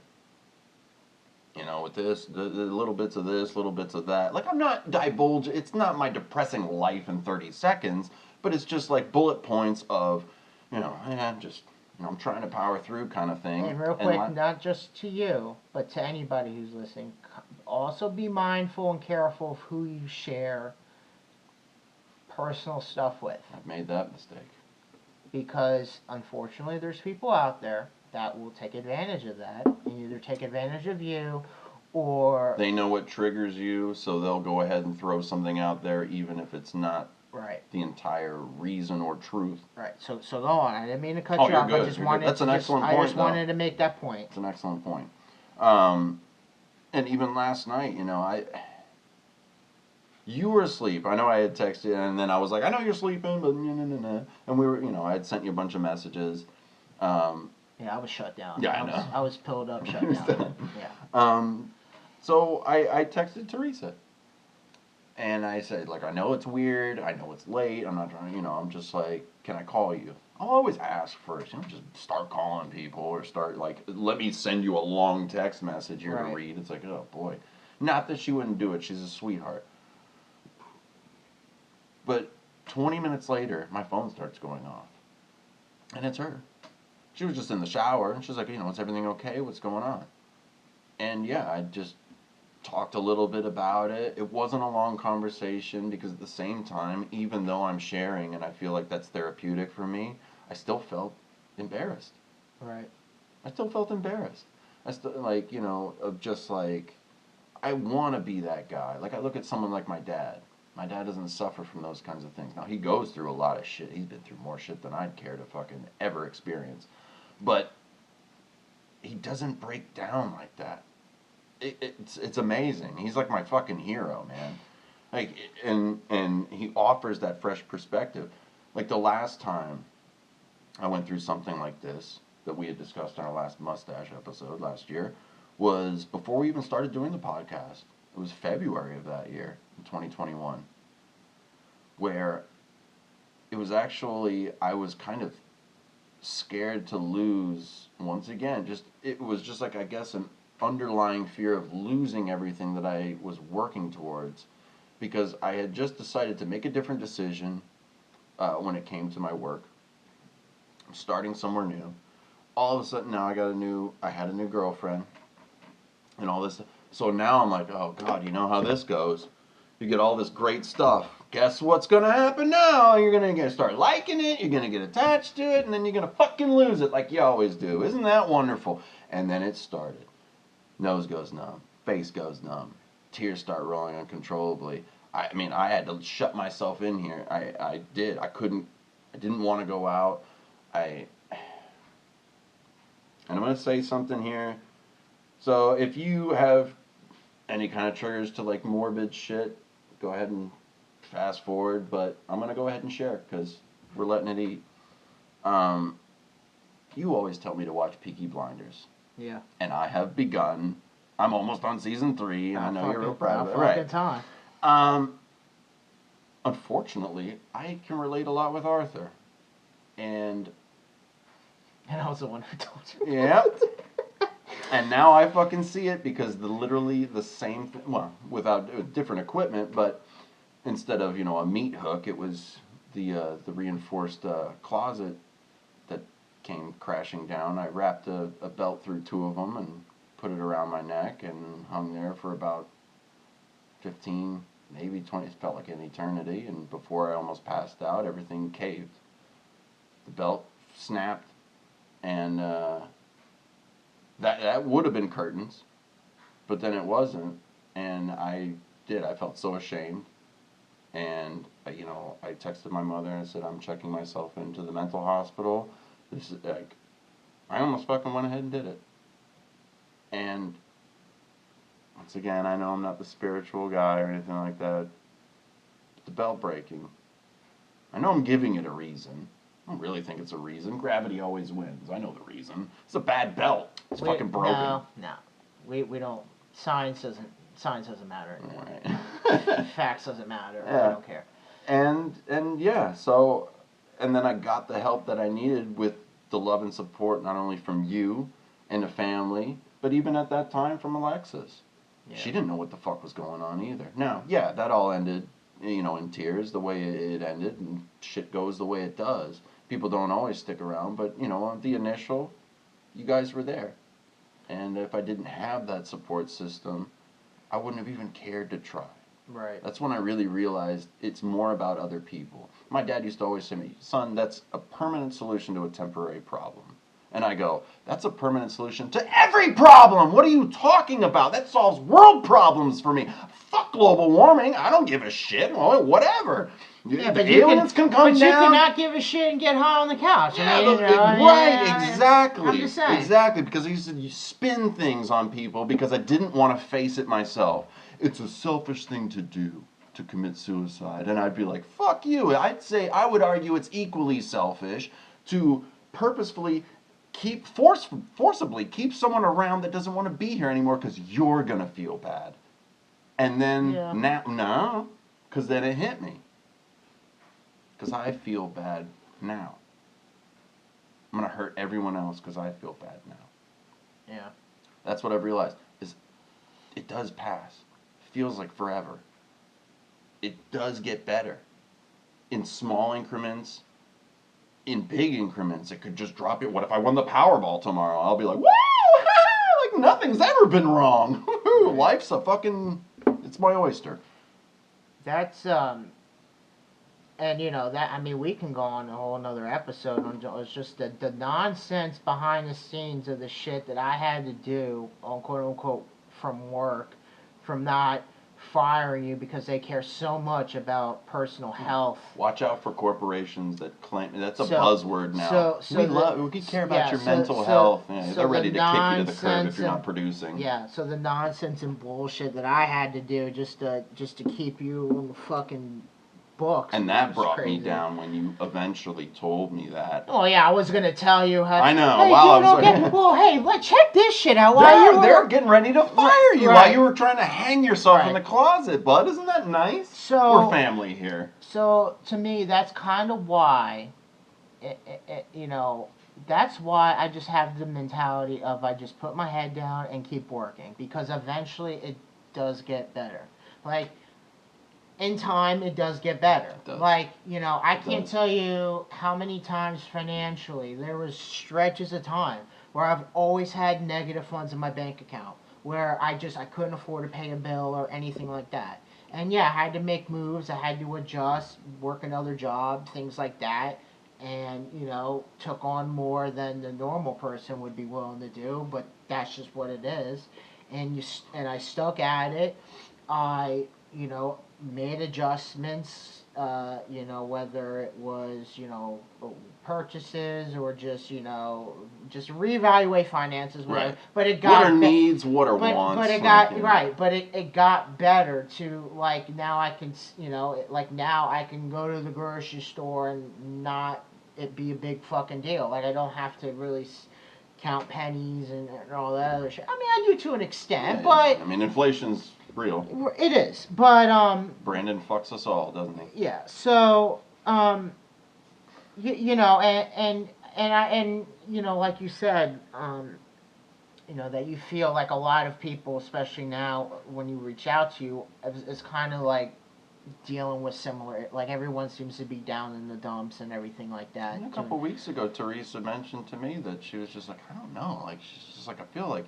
With this, the little bits of this, little bits of that. Like, I'm not divulging, it's not my depressing life in 30 seconds, but it's just like bullet points of, I'm trying to power through kind of thing. And real quick, not just to you, but to anybody who's listening, also be mindful and careful of who you share personal stuff with. I've made that mistake. Because, unfortunately, there's people out there that will take advantage of that and either take advantage of you or they know what triggers you, so they'll go ahead and throw something out there even if it's not the entire reason or truth. Right. So go on. I didn't mean to cut you off. Good. I just wanted That's an excellent point. I just wanted to make that point. It's an excellent point. And even last night, you were asleep. I know I had texted, and then I was like, I know you're sleeping, but and we were, I had sent you a bunch of messages. Yeah, I was shut down. Yeah, I know. I was pilled up, shut down. Yeah. So I texted Teresa. And I said, like, I know it's weird. I know it's late. I'm not trying, I'm just like, can I call you? I'll always ask first. Just start calling people or start, like, let me send you a long text message here to read. It's like, oh, boy. Not that she wouldn't do it. She's a sweetheart. But 20 minutes later, my phone starts going off. And it's her. She was just in the shower, and she's like, is everything okay? What's going on? And, yeah, I just talked a little bit about it. It wasn't a long conversation because at the same time, even though I'm sharing and I feel like that's therapeutic for me, I still felt embarrassed. Right. I still felt embarrassed. I still, of just like, I want to be that guy. Like, I look at someone like my dad. My dad doesn't suffer from those kinds of things. Now, he goes through a lot of shit. He's been through more shit than I'd care to fucking ever experience. But he doesn't break down like that. It's amazing. He's like my fucking hero, man. Like, and he offers that fresh perspective. Like, the last time I went through something like this that we had discussed in our last mustache episode last year was before we even started doing the podcast. It was February of that year, in 2021, where it was actually, I was kind of scared to lose once again. It was just like, I guess, an underlying fear of losing everything that I was working towards, because I had just decided to make a different decision when it came to my work. I'm starting somewhere new. All of a sudden now I had a new girlfriend and all this. So now I'm like, oh God, you know how this goes. You get all this great stuff guess what's gonna happen now? You're gonna start liking it, you're gonna get attached to it, and then you're gonna fucking lose it like you always do. Isn't that wonderful? And then it started. Nose goes numb, face goes numb, tears start rolling uncontrollably. I mean, I had to shut myself in here. I did. I didn't want to go out. And I'm gonna say something here. So if you have any kind of triggers to like morbid shit, go ahead and fast forward. But I'm gonna go ahead and share because we're letting it eat. You always tell me to watch Peaky Blinders. Yeah. And I have begun. I'm almost on season 3, and I know you're real proud of it. Right. Time. Unfortunately, I can relate a lot with Arthur. And I was the one who told you. yeah. And now I fucking see it because literally the same thing, well, without different equipment, but instead of, a meat hook, it was the reinforced closet that came crashing down. I wrapped a belt through 2 of them and put it around my neck and hung there for about 15, maybe 20, it felt like an eternity, and before I almost passed out, everything caved. The belt snapped, and that would have been curtains, but then it wasn't, and I felt so ashamed, and I texted my mother and I said, I'm checking myself into the mental hospital. This is like, I almost fucking went ahead and did it. And once again, I know I'm not the spiritual guy or anything like that, but the belt breaking, I know I'm giving it a reason. I don't really think it's a reason. Gravity always wins. I know the reason. It's a bad belt. It's fucking broken. No. We don't. Science doesn't matter anymore. Right. Facts doesn't matter. Yeah. I don't care. And yeah, so, and then I got the help that I needed with the love and support, not only from you and the family, but even at that time from Alexis. Yeah. She didn't know what the fuck was going on either. Now, yeah, that all ended, in tears, the way it ended, and shit goes the way it does. People don't always stick around, but, the initial, you guys were there. And if I didn't have that support system, I wouldn't have even cared to try. Right. That's when I really realized it's more about other people. My dad used to always say to me, son, that's a permanent solution to a temporary problem. And I go, that's a permanent solution to every problem! What are you talking about? That solves world problems for me. Fuck global warming. I don't give a shit. Well, whatever. Yeah, the aliens can come down. But you cannot give a shit and get high on the couch. Exactly. I'm just saying. Exactly, because I used to spin things on people because I didn't want to face it myself. It's a selfish thing to do, to commit suicide. And I'd be like, fuck you. I would argue it's equally selfish to purposefully forcibly keep someone around that doesn't want to be here anymore because you're going to feel bad. And then, no, because then it hit me. Because I feel bad now. I'm going to hurt everyone else because I feel bad now. Yeah. That's what I've realized, is it does pass. It feels like forever. It does get better. In small increments, in big increments, it could just drop it. What if I won the Powerball tomorrow? I'll be like, woo! Like nothing's ever been wrong. Life's a fucking, it's my oyster. That's, and we can go on a whole another episode on it's just the nonsense behind the scenes of the shit that I had to do, quote unquote, from work, from not firing you because they care so much about personal health. Watch out for corporations that claim that's a buzzword now. We care about your mental health. Yeah, they're ready to kick you to the curb if you're not producing. Yeah, so the nonsense and bullshit that I had to do just to keep you in the fucking books. And that brought me down when you eventually told me that. Oh yeah, I was gonna tell you how. I know. Hey, while dude, I was okay. Well, hey, check this shit out. They're getting ready to fire you while you were trying to hang yourself in the closet, bud. Isn't that nice? So we're family here. So to me, that's kind of why, that's why I just have the mentality of I just put my head down and keep working because eventually it does get better. Like. In time, it does get better. Like, I can't tell you how many times financially there was stretches of time where I've always had negative funds in my bank account, where I couldn't afford to pay a bill or anything like that. And yeah, I had to make moves. I had to adjust, work another job, things like that. And, took on more than the normal person would be willing to do, but that's just what it is. And I stuck at it. I, made adjustments, whether it was, purchases or just reevaluate finances, whatever. Right. But it What got are needs? What are but wants? but it like, got yeah. right, but it got better to like now I can like now I can go to the grocery store and not it be a big fucking deal. Like I don't have to really count pennies and all that other shit. I mean I do to an extent, Yeah, but I mean, inflation's real. it is. But Brandon fucks us all, doesn't he? yeah. So and like you said that you feel like a lot of people, especially now when you reach out to you, is kind of like dealing with similar, like everyone seems to be down in the dumps and everything like that. And a couple weeks ago, Teresa mentioned to me that she was just like, I don't know, like she's just like, I feel like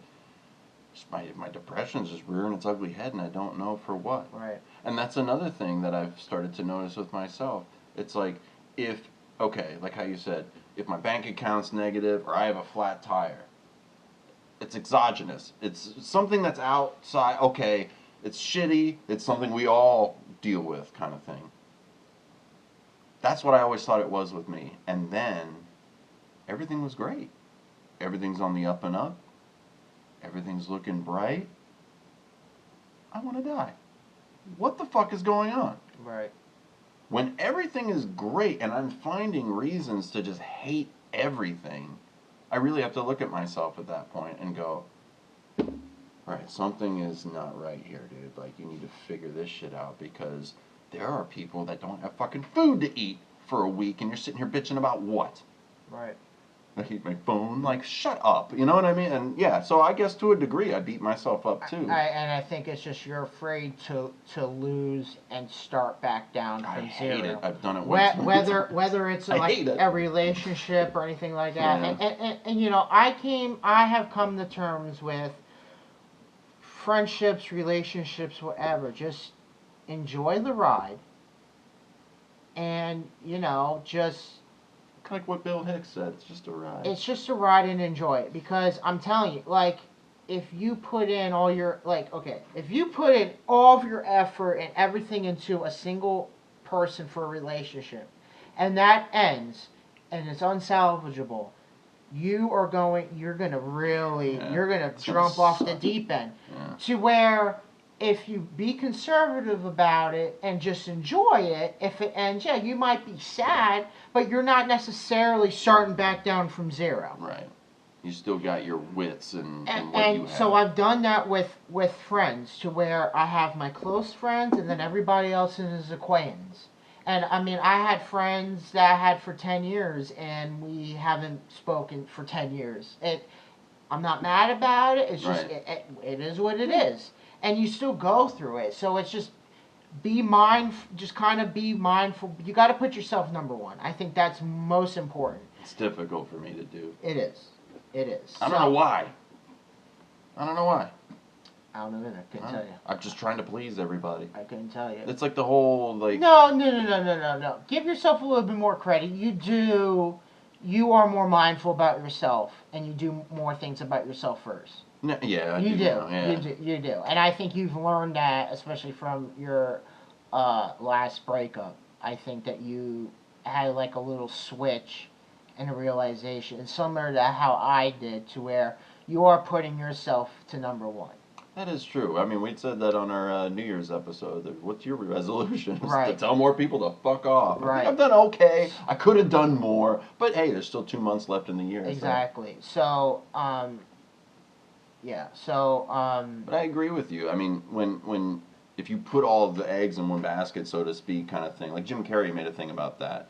just my depression's just rearing its ugly head, and I don't know for what. Right. And that's another thing that I've started to notice with myself. It's like okay, like how you said, if my bank account's negative or I have a flat tire, it's exogenous. It's something that's outside. Okay, it's shitty. It's something we all deal with, kind of thing. That's what I always thought it was with me. And then everything was great. Everything's on the up and up. Everything's looking bright. I want to die. What the fuck is going on? Right. When everything is great and I'm finding reasons to just hate everything, I really have to look at myself at that point and go, alright, something is not right here, dude. Like, you need to figure this shit out because there are people that don't have fucking food to eat for a week and you're sitting here bitching about what? Right. I hate my phone. Like, shut up. You know what I mean? And yeah, so I guess to a degree I beat myself up too. And I think it's just you're afraid to lose and start back down I from hate zero. it. I've done it way too many times. Whether it's I like hate it. a relationship or anything like that. Yeah. And I have come to terms with friendships, relationships, whatever. Just enjoy the ride. And, just Like what Bill Hicks said, it's just a ride. it's just a ride and enjoy it because I'm telling you, like, if you put in all your if you put in all of your effort and everything into a single person for a relationship, and that ends, and it's unsalvageable, you're gonna really Yeah, you're gonna it's gonna jump off the suck. deep end Yeah. to where if you be conservative about it and just enjoy it, if it ends, yeah, you might be sad, but you're not necessarily starting back down from zero. Right. You still got your wits and what you And have. so I've done that with friends to where I have my close friends and then everybody else is acquaintance. And I mean, I had friends that I had for 10 years and we haven't spoken for 10 years. I'm not mad about it. It's just, Right. it is what it is. And you still go through it. So it's just just kind of be mindful. You got to put yourself number one. I think that's most important. It's difficult for me to do. It is. It is. I don't know why. I don't know why. I don't know. I couldn't tell you. I'm just trying to please everybody. I couldn't tell you. It's like the whole like. No. Give yourself a little bit more credit. You are more mindful about yourself, and you do more things about yourself first. No, yeah, I You do. know, yeah. You do. And I think you've learned that, especially from your last breakup. I think that you had like a little switch and a realization, similar to how I did, to where you are putting yourself to number one. That is true. I mean, we said that on our New Year's episode. What's your resolution? Right. To tell more people to fuck off. I Right. think I've done okay. I could have done more, but hey, there's still 2 months left in the year. Exactly. So, yeah. So, But I agree with you. I mean, when if you put all of the eggs in one basket, so to speak, kind of thing. Like Jim Carrey made a thing about that,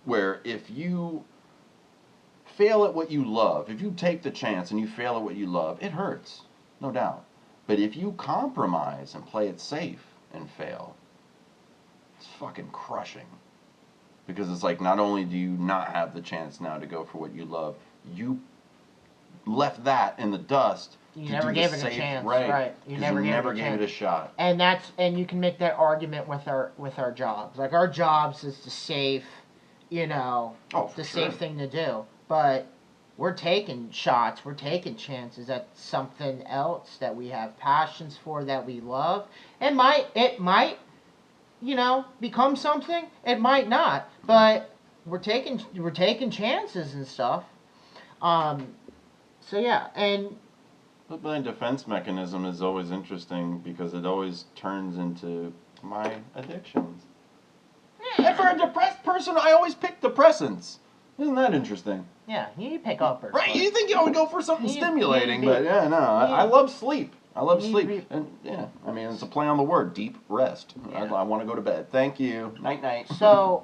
where if you fail at what you love, if you take the chance and you fail at what you love, it hurts, no doubt. But if you compromise and play it safe and fail, it's fucking crushing. Because it's like not only do you not have the chance now to go for what you love, you left that in the dust you to never do gave the it safe, a chance, right? right? You 'Cause never you gave never it a gave chance. it a shot. And you can make that argument with our jobs. Like our jobs is the safe, Oh, for the sure. safe thing to do. But we're taking shots, we're taking chances at something else that we have passions for, that we love. It might become something. It might not, but we're taking chances and stuff. Um, so yeah, and But my defense mechanism is always interesting because it always turns into my addictions. And for a depressed person, I always pick depressants. Isn't that interesting? yeah, you pick up or Right? You think I would go for something You- stimulating, you- but yeah, no. I love sleep. I love you- sleep. you- And yeah, I mean, it's a play on the word, deep rest. Yeah. I want to go to bed. Thank you. Night, night. So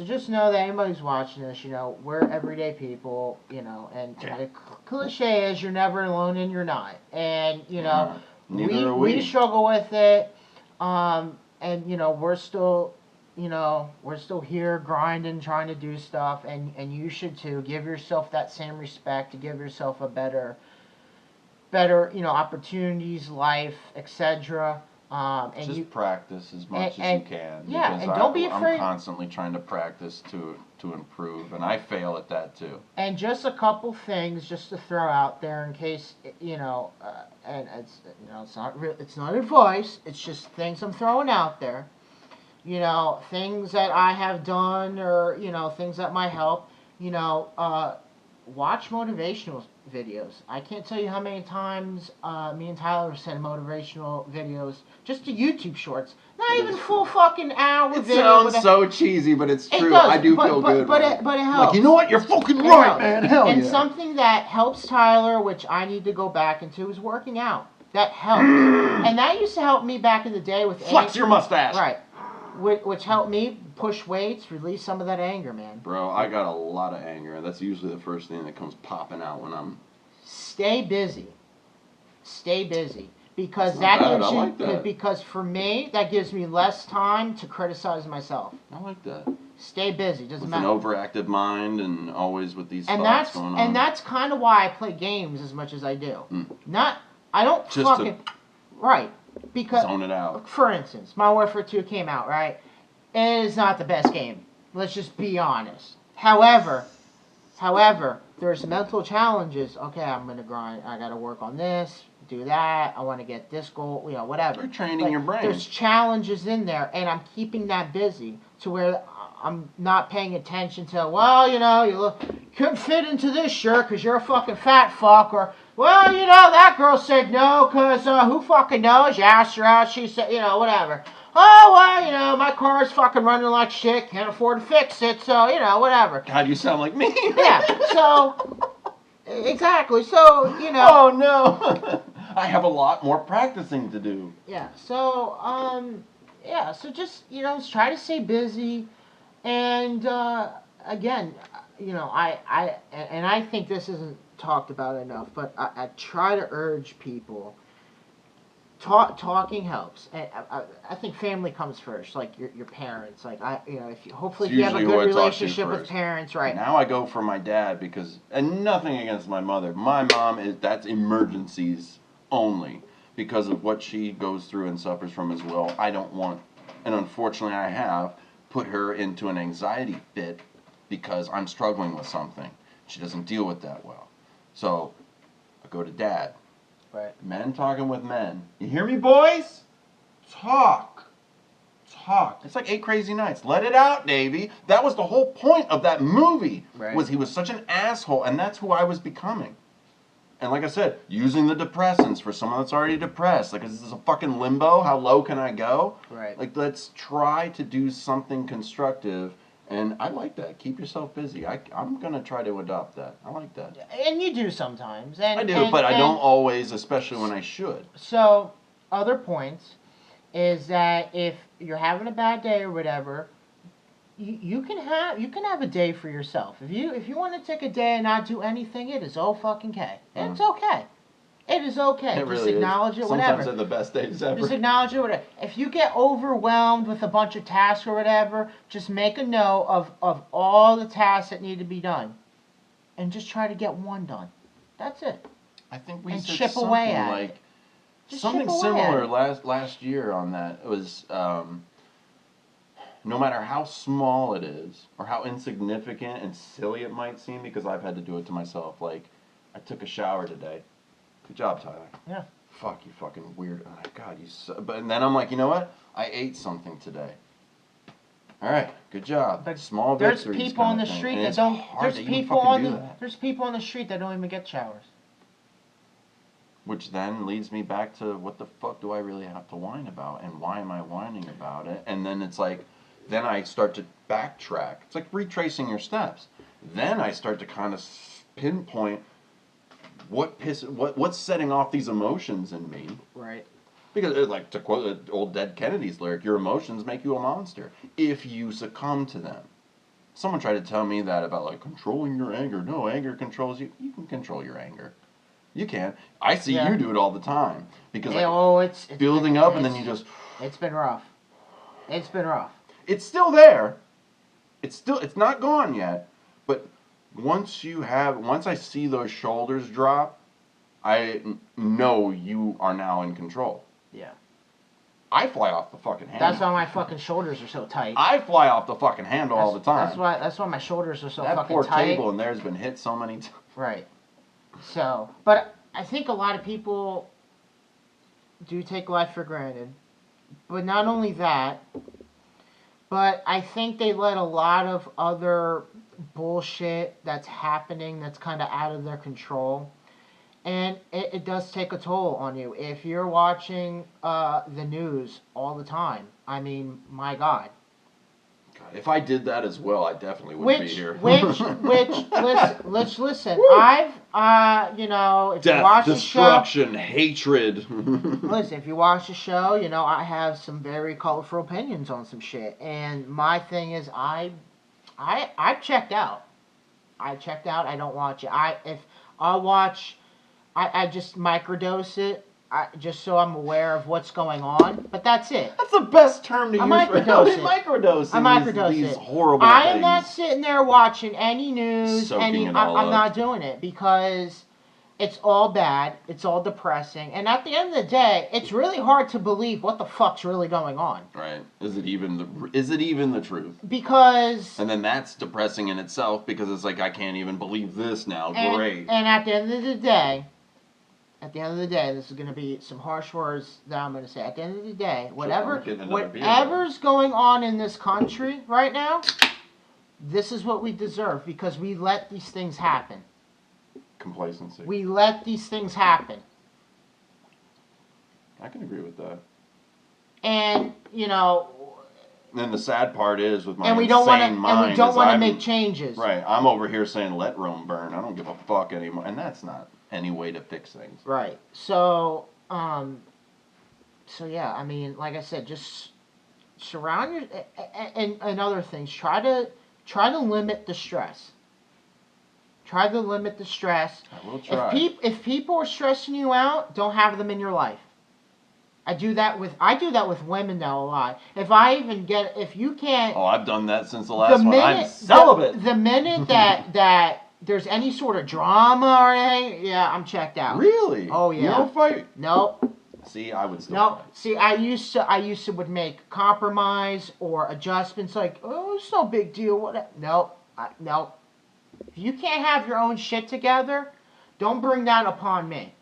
just know that anybody who's watching this, we're everyday people, and Yeah. the cliche is you're never alone and you're not. And, Neither are we we. struggle with it, and, we're still here grinding, trying to do stuff, and you should too. Give yourself that same respect, to give yourself a better, opportunities, life, etc. And Just you practice as much as and- you can. yeah, because and don't be afraid- I'm constantly trying to practice to improve, and I fail at that too. And just a couple things just to throw out there in case and it's not advice. It's just things I'm throwing out there. Things that I have done, or things that might help. Watch motivational videos. I can't tell you how many times me and Tyler have sent motivational videos just to YouTube shorts. Not even full fucking hour It video. sounds with a- so cheesy, but it's It true. does, I do but- feel but- good. but man. it- but it helps. Like, you know what? You're fucking It right, helps. man. Hell And yeah. something that helps Tyler, which I need to go back into, is working out. That helps. And that used to help me back in the day with Flex anger. your mustache. Right. Which helped me push weights, release some of that anger, man. Bro, I got a lot of anger. That's usually the first thing that comes popping out when I'm... Stay busy. Stay busy. Because That's not that bad. gives I you, like that. because for me, that gives me less time to criticize myself. I like that. Stay busy. Doesn't With matter. an overactive mind and always with these and thoughts that's going on. and that's kind of why I play games as much as I do. I don't Just to fucking right because zone it out. for instance, Modern Warfare 2 came out, right? It is not the best game. Let's just be honest. However, there's mental challenges. Okay, I'm gonna grind. I gotta work on this, do that. I want to get this goal. Whatever. You're training your brain. There's challenges in there, and I'm keeping that busy to where I'm not paying attention to. Well, you couldn't fit into this shirt because you're a fucking fat fuck, or well, that girl said no because who fucking knows? You asked her out, she said, whatever. Oh, well, my car's fucking running like shit, can't afford to fix it, so, whatever. God, you sound like me. Yeah, so, exactly, so, Oh, no. I have a lot more practicing to do. Yeah, so, so just, try to stay busy, and, again, I think this isn't talked about enough, but I try to urge people. Talking helps, and I think family comes first. Like your parents. Like hopefully, It's if you have a usually who I good talk to relationship with first. parents, right? Now I go for my dad because, and nothing against my mother. My mom that's emergencies only because of what she goes through and suffers from as well. I don't want, and unfortunately I have, put her into an anxiety fit because I'm struggling with something. She doesn't deal with that well. So I go to dad. Right. Men talking with men. You hear me, boys? Talk. It's like 8 Crazy Nights. Let it out, Davey. That was the whole point of that movie. Right. Was he was such an asshole, and that's who I was becoming. And like I said, using the depressants for someone that's already depressed. Like, is this a fucking limbo? How low can I go? Right. Like, let's try to do something constructive. And I like that. Keep yourself busy. I'm going to try to adopt that. I like that. And you do sometimes. And I do, and- but I and don't always, especially when I should. So, other points is that if you're having a bad day or whatever, you can have a day for yourself. If you want to take a day and not do anything, it is all fucking okay. It's okay. It is okay. It Just really acknowledge is. it, whatever. Sometimes they're the best days ever. Just acknowledge it, whatever. If you get overwhelmed with a bunch of tasks or whatever, just make a note of all the tasks that need to be done. And just try to get one done. That's it. I think we And said chip something away at like it. Just something chip away at similar it. last year on that. It was no matter how small it is or how insignificant and silly it might seem, because I've had to do it to myself. Like, I took a shower today. Good job, Tyler. Yeah. Fuck you, fucking weird. Oh my God, you. But and then I'm like, you know what? I ate something today. All right, good job. But Small there's victories. people on kind the of thing. street And that it's don't. hard There's to even people fucking on do the. that. There's people on the street that don't even get showers. Which then leads me back to what the fuck do I really have to whine about, and why am I whining about it? And then it's like, then I start to backtrack. It's like retracing your steps. Then I start to kind of pinpoint what's setting off these emotions in me. Right. Because, like to quote old Dead Kennedy's lyric, your emotions make you a monster if you succumb to them. Someone tried to tell me that about like controlling your anger. No, anger controls you. You can control your anger. You can. I see Yeah. you do it all the time because Yeah, like, it's building been, up and then you just. It's been rough. It's been rough. It's still there. It's not gone yet. But once I see those shoulders drop, I know you are now in control. Yeah. I fly off the fucking handle. That's why my fucking shoulders are so tight. I fly off the fucking handle all the time. That's why my shoulders are so that fucking poor tight. table in there has been hit so many times. Right. So, but I think a lot of people do take life for granted. But not only that, but I think they let a lot of other bullshit that's happening that's kind of out of their control. And it does take a toll on you. If you're watching the news all the time, I mean, my God. God, if I did that as well, I definitely wouldn't be here. Let's listen. I've, if you Death, watch destruction, hatred. listen, if you watch the show, I have some very colorful opinions on some shit. And my thing is, I've checked out. I checked out. I don't watch it. If I watch, I just microdose it. Just so I'm aware of what's going on, but that's it. That's the best term to use for microdosing these horrible I things. am not sitting there watching any news. Soaking it I'm all up. not doing it because it's all bad. It's all depressing. And at the end of the day, it's really hard to believe what the fuck's really going on. Right? Is it even the truth? Because And then that's depressing in itself because it's like I can't even believe this now. Great. And at the end of the day, this is going to be some harsh words that I'm going to say. At the end of the day, whatever's going on in this country right now, this is what we deserve because we let these things happen. Complacency. We let these things happen. I can agree with that. And, And the sad part is with my and we don't want insane to mind make changes. Right. I'm over here saying let Rome burn. I don't give a fuck anymore. And that's not any way to fix things. Right. So yeah, I mean, like I said, just surround your and other things. Try to limit the stress. Try to limit the stress. I will try. If people are stressing you out, don't have them in your life. I do that with women now a lot. If you can't. Oh, I've done that since the last one. I'm celibate. The minute that there's any sort of drama or anything, yeah, I'm checked out. Really? Oh yeah. You don't fight? Nope. See, I would still No, fight. see, I used to would make compromise or adjustments like, oh, it's no big deal. What? Nope. Nope. If you can't have your own shit together, don't bring that upon me.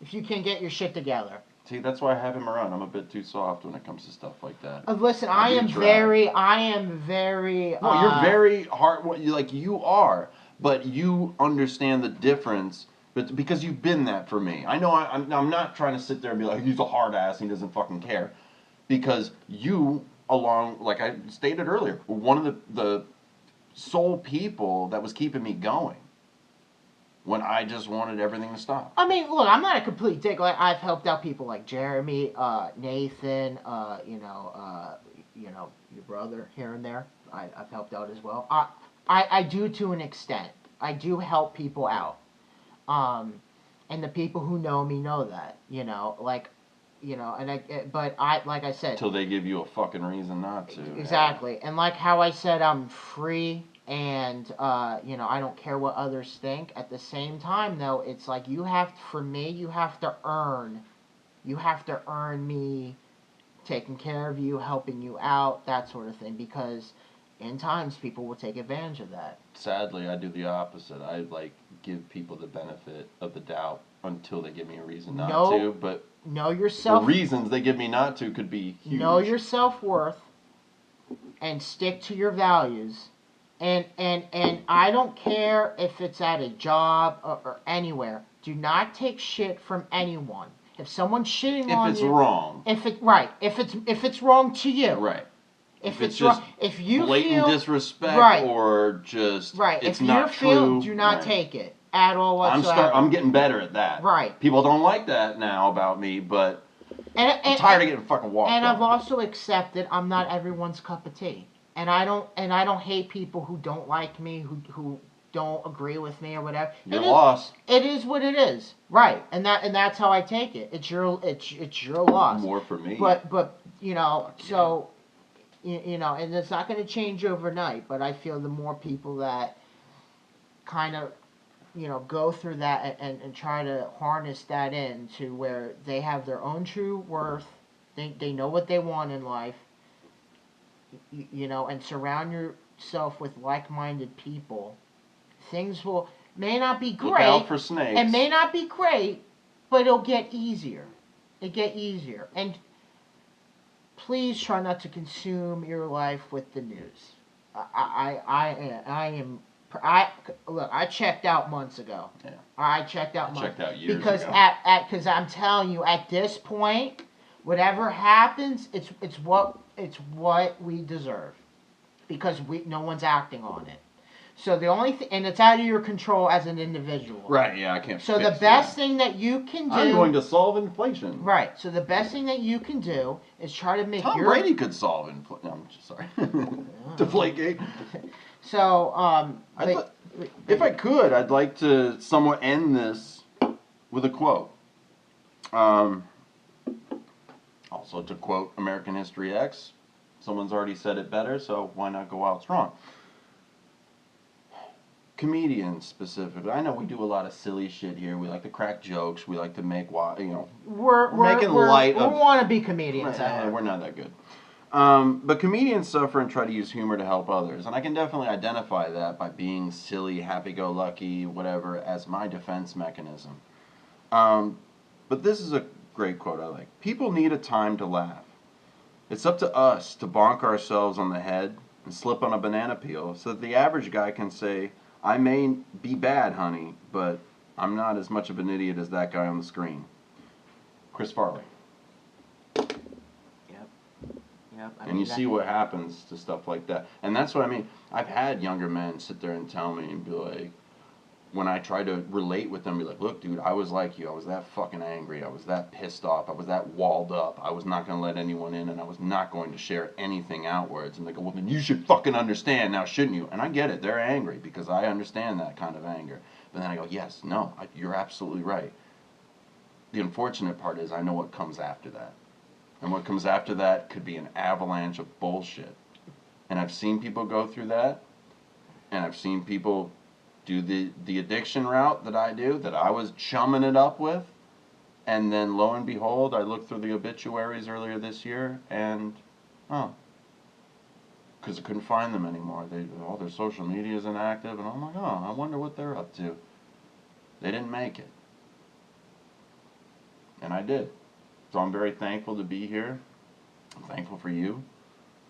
If you can't get your shit together. See, that's why I have him around. I'm a bit too soft when it comes to stuff like that. Listen, I am very. No, you're very hard. You are, but you understand the difference. But because you've been that for me, I know. I'm not trying to sit there and be like he's a hard ass. He doesn't fucking care, because you, like I stated earlier, were one of the sole people that was keeping me going when I just wanted everything to stop. I mean, look, I'm not a complete dick. Like I've helped out people like Jeremy, Nathan, your brother here and there. I've helped out as well. I do to an extent. I do help people out. And the people who know me know that. But like I said. Till they give you a fucking reason not to. Exactly. Yeah. And like how I said, I'm free and you know, I don't care what others think. At the same time, though, it's like for me, you have to earn me taking care of you, helping you out, that sort of thing, because in times people will take advantage of that. Sadly, I do the opposite. I like give people the benefit of the doubt until they give me a reason not to. But know yourself. The reasons they give me not to could be huge. Know your self-worth and stick to your values. And I don't care if it's at a job or anywhere. Do not take shit from anyone. If someone's shitting on you, if it's wrong, if it's wrong to you, right. If it's it's just wrong, if you blatant feel disrespect, right, or just right, it's if not you feel, true, do not right. take it at all whatsoever. I'm getting better at that. Right. People don't like that now about me, but I'm tired of getting fucking walked And on. I've also accepted I'm not everyone's cup of tea, and I don't hate people who don't like me, who don't agree with me or whatever. You're lost. It is what it is, right? And that's how I take it. It's your loss. More for me. But you know, so you know, and it's not going to change overnight. But I feel the more people that kind of, you know, go through that and try to harness that in to where they have their own true worth, they know what they want in life, you know, and surround yourself with like-minded people. Things may not be great. Look out for snakes. It may not be great, but it'll get easier. And please try not to consume your life with the news. Look, I checked out months ago. Yeah. I checked out years because ago. Because I'm telling you, at this point, whatever happens, it's what we deserve, because no one's acting on it. So the only thing, and it's out of your control as an individual. Right, yeah, I can't. So the best thing that you can do. I'm going to solve inflation. Right. So the best thing that you can do is try to make Tom Brady could solve inflation. No, I'm just sorry. Deflategate. So if I could, I'd like to somewhat end this with a quote. Also, to quote American History X, someone's already said it better, so why not go out strong? Comedians specifically. I know we do a lot of silly shit here. We like to crack jokes. We like to make, you know, we're making light of. We want to be comedians. We're not that good. But comedians suffer and try to use humor to help others, and I can definitely identify that by being silly, happy-go-lucky, whatever, as my defense mechanism. But this is a great quote I like. People need a time to laugh. It's up to us to bonk ourselves on the head and slip on a banana peel so that the average guy can say, I may be bad, honey, but I'm not as much of an idiot as that guy on the screen. Chris Farley. Yep. And you see what happens to stuff like that. And that's what I mean. I've had younger men sit there and tell me and be like, when I try to relate with them, be like, look, dude, I was like you. I was that fucking angry. I was that pissed off. I was that walled up. I was not going to let anyone in, and I was not going to share anything outwards. And they go, well, then you should fucking understand now, shouldn't you? And I get it. They're angry because I understand that kind of anger. But then I go, yes, no, you're absolutely right. The unfortunate part is I know what comes after that. And what comes after that could be an avalanche of bullshit. And I've seen people go through that, and I've seen people do the addiction route that I do, that I was chumming it up with, and then lo and behold, I looked through the obituaries earlier this year, and, because I couldn't find them anymore. All their social media is inactive, and I'm like, I wonder what they're up to. They didn't make it. And I did. So I'm very thankful to be here. I'm thankful for you.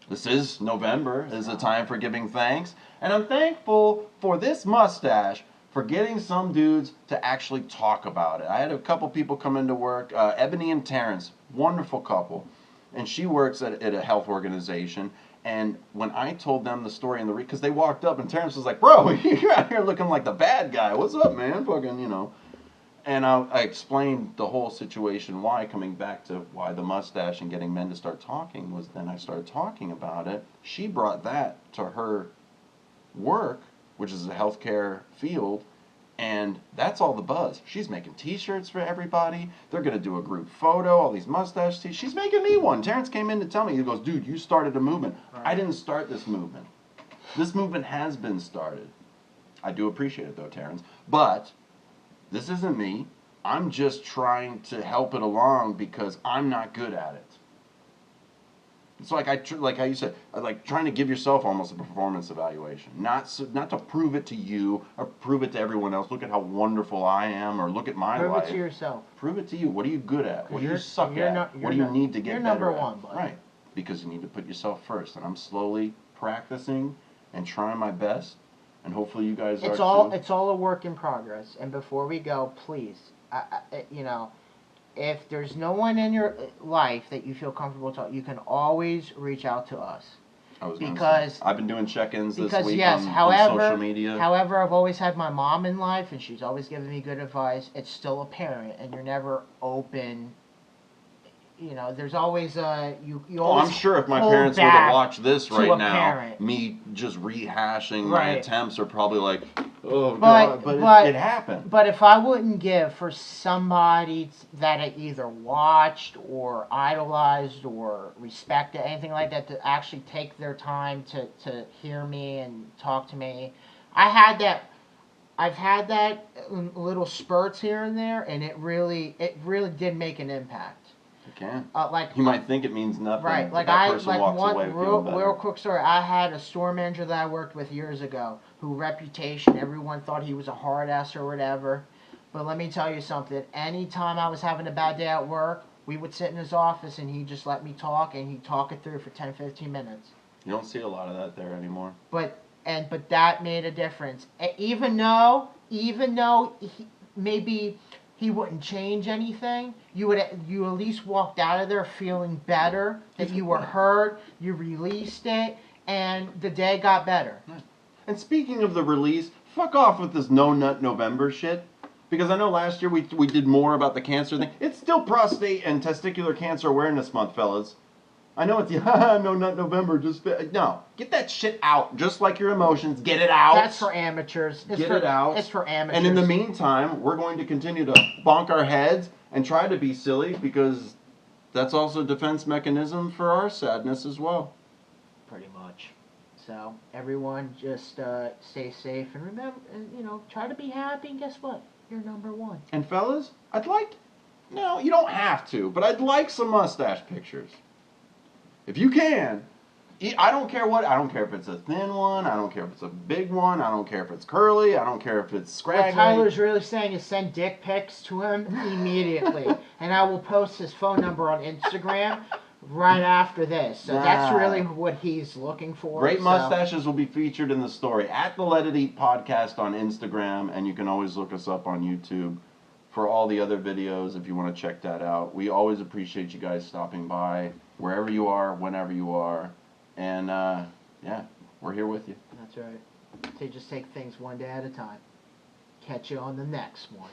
This is November. This is a time for giving thanks. And I'm thankful for this mustache for getting some dudes to actually talk about it. I had a couple people come into work, Ebony and Terrence, wonderful couple. And she works at a health organization. And when I told them the story, because they walked up and Terrence was like, bro, you're out here looking like the bad guy. What's up, man? Fucking, you know. And I explained the whole situation, why, coming back to why the mustache and getting men to start talking was then I started talking about it. She brought that to her work, which is a healthcare field, and that's all the buzz. She's making t-shirts for everybody. They're going to do a group photo, all these mustache t-shirts. She's making me one. Terrence came in to tell me, he goes, dude, you started a movement. Right. I didn't start this movement. This movement has been started. I do appreciate it though, Terrence. But this isn't me. I'm just trying to help it along because I'm not good at it. It's like like how you said, like trying to give yourself almost a performance evaluation, not to prove it to you or prove it to everyone else. Look at how wonderful I am, or look at my Prove life. it to yourself. Prove it to you. What are you good at? What do you suck you're at? not- What do you need to get you're better number at? one, bud. Right, because you need to put yourself first. And I'm slowly practicing and trying my best, and hopefully you guys are too. It's all a work in progress. And before we go, please, you know, if there's no one in your life that you feel comfortable talking, you can always reach out to us. I was gonna Because say, I've been doing check-ins this because week yes, on however, social media. however, I've always had my mom in life, and she's always given me good advice. It's still a parent, and you're never open. You know, there's always you Oh, always. I'm sure if my hold parents were to back watch this to right a now, parent. me just rehashing my Right. attempts are probably like, oh But- god, but, but- it happened. But if I wouldn't give for somebody that I either watched or idolized or respected, anything like that, to actually take their time to hear me and talk to me, I've had that little spurts here and there, and it really did make an impact. You can. Like You might think it means nothing. right, but like that I person like walks one away feeling better. real quick story. I had a store manager that I worked with years ago, who reputation everyone thought he was a hard ass or whatever. But let me tell you something. Anytime I was having a bad day at work, we would sit in his office and he'd just let me talk, and he'd talk it through for 10, 15 minutes. You don't see a lot of that there anymore. But that made a difference. Even though maybe he wouldn't change anything, you at least walked out of there feeling better, that you were heard, you released it, and the day got better. And speaking of the release, fuck off with this No Nut November shit. Because I know last year we did more about the cancer thing. It's still Prostate and Testicular Cancer Awareness Month, fellas. I know it's the No Nut November. No, get that shit out. Just like your emotions, get it out. That's for amateurs. Get it out. It's for amateurs. And in the meantime, we're going to continue to bonk our heads and try to be silly because that's also a defense mechanism for our sadness as well. Pretty much. So everyone just stay safe and remember, try to be happy. And guess what? You're number one. And fellas, no, you don't have to, but I'd like some mustache pictures. If you can, I don't care if it's a thin one, I don't care if it's a big one, I don't care if it's curly, I don't care if it's scraggly. What Tyler's really saying is send dick pics to him immediately, and I will post his phone number on Instagram right after this. So that's really what he's looking for. Great so. mustaches will be featured in the story at the Let It Eat podcast on Instagram, and you can always look us up on YouTube for all the other videos if you want to check that out. We always appreciate you guys stopping by, wherever you are, whenever you are. And, yeah, we're here with you. That's right. So just take things one day at a time. Catch you on the next one.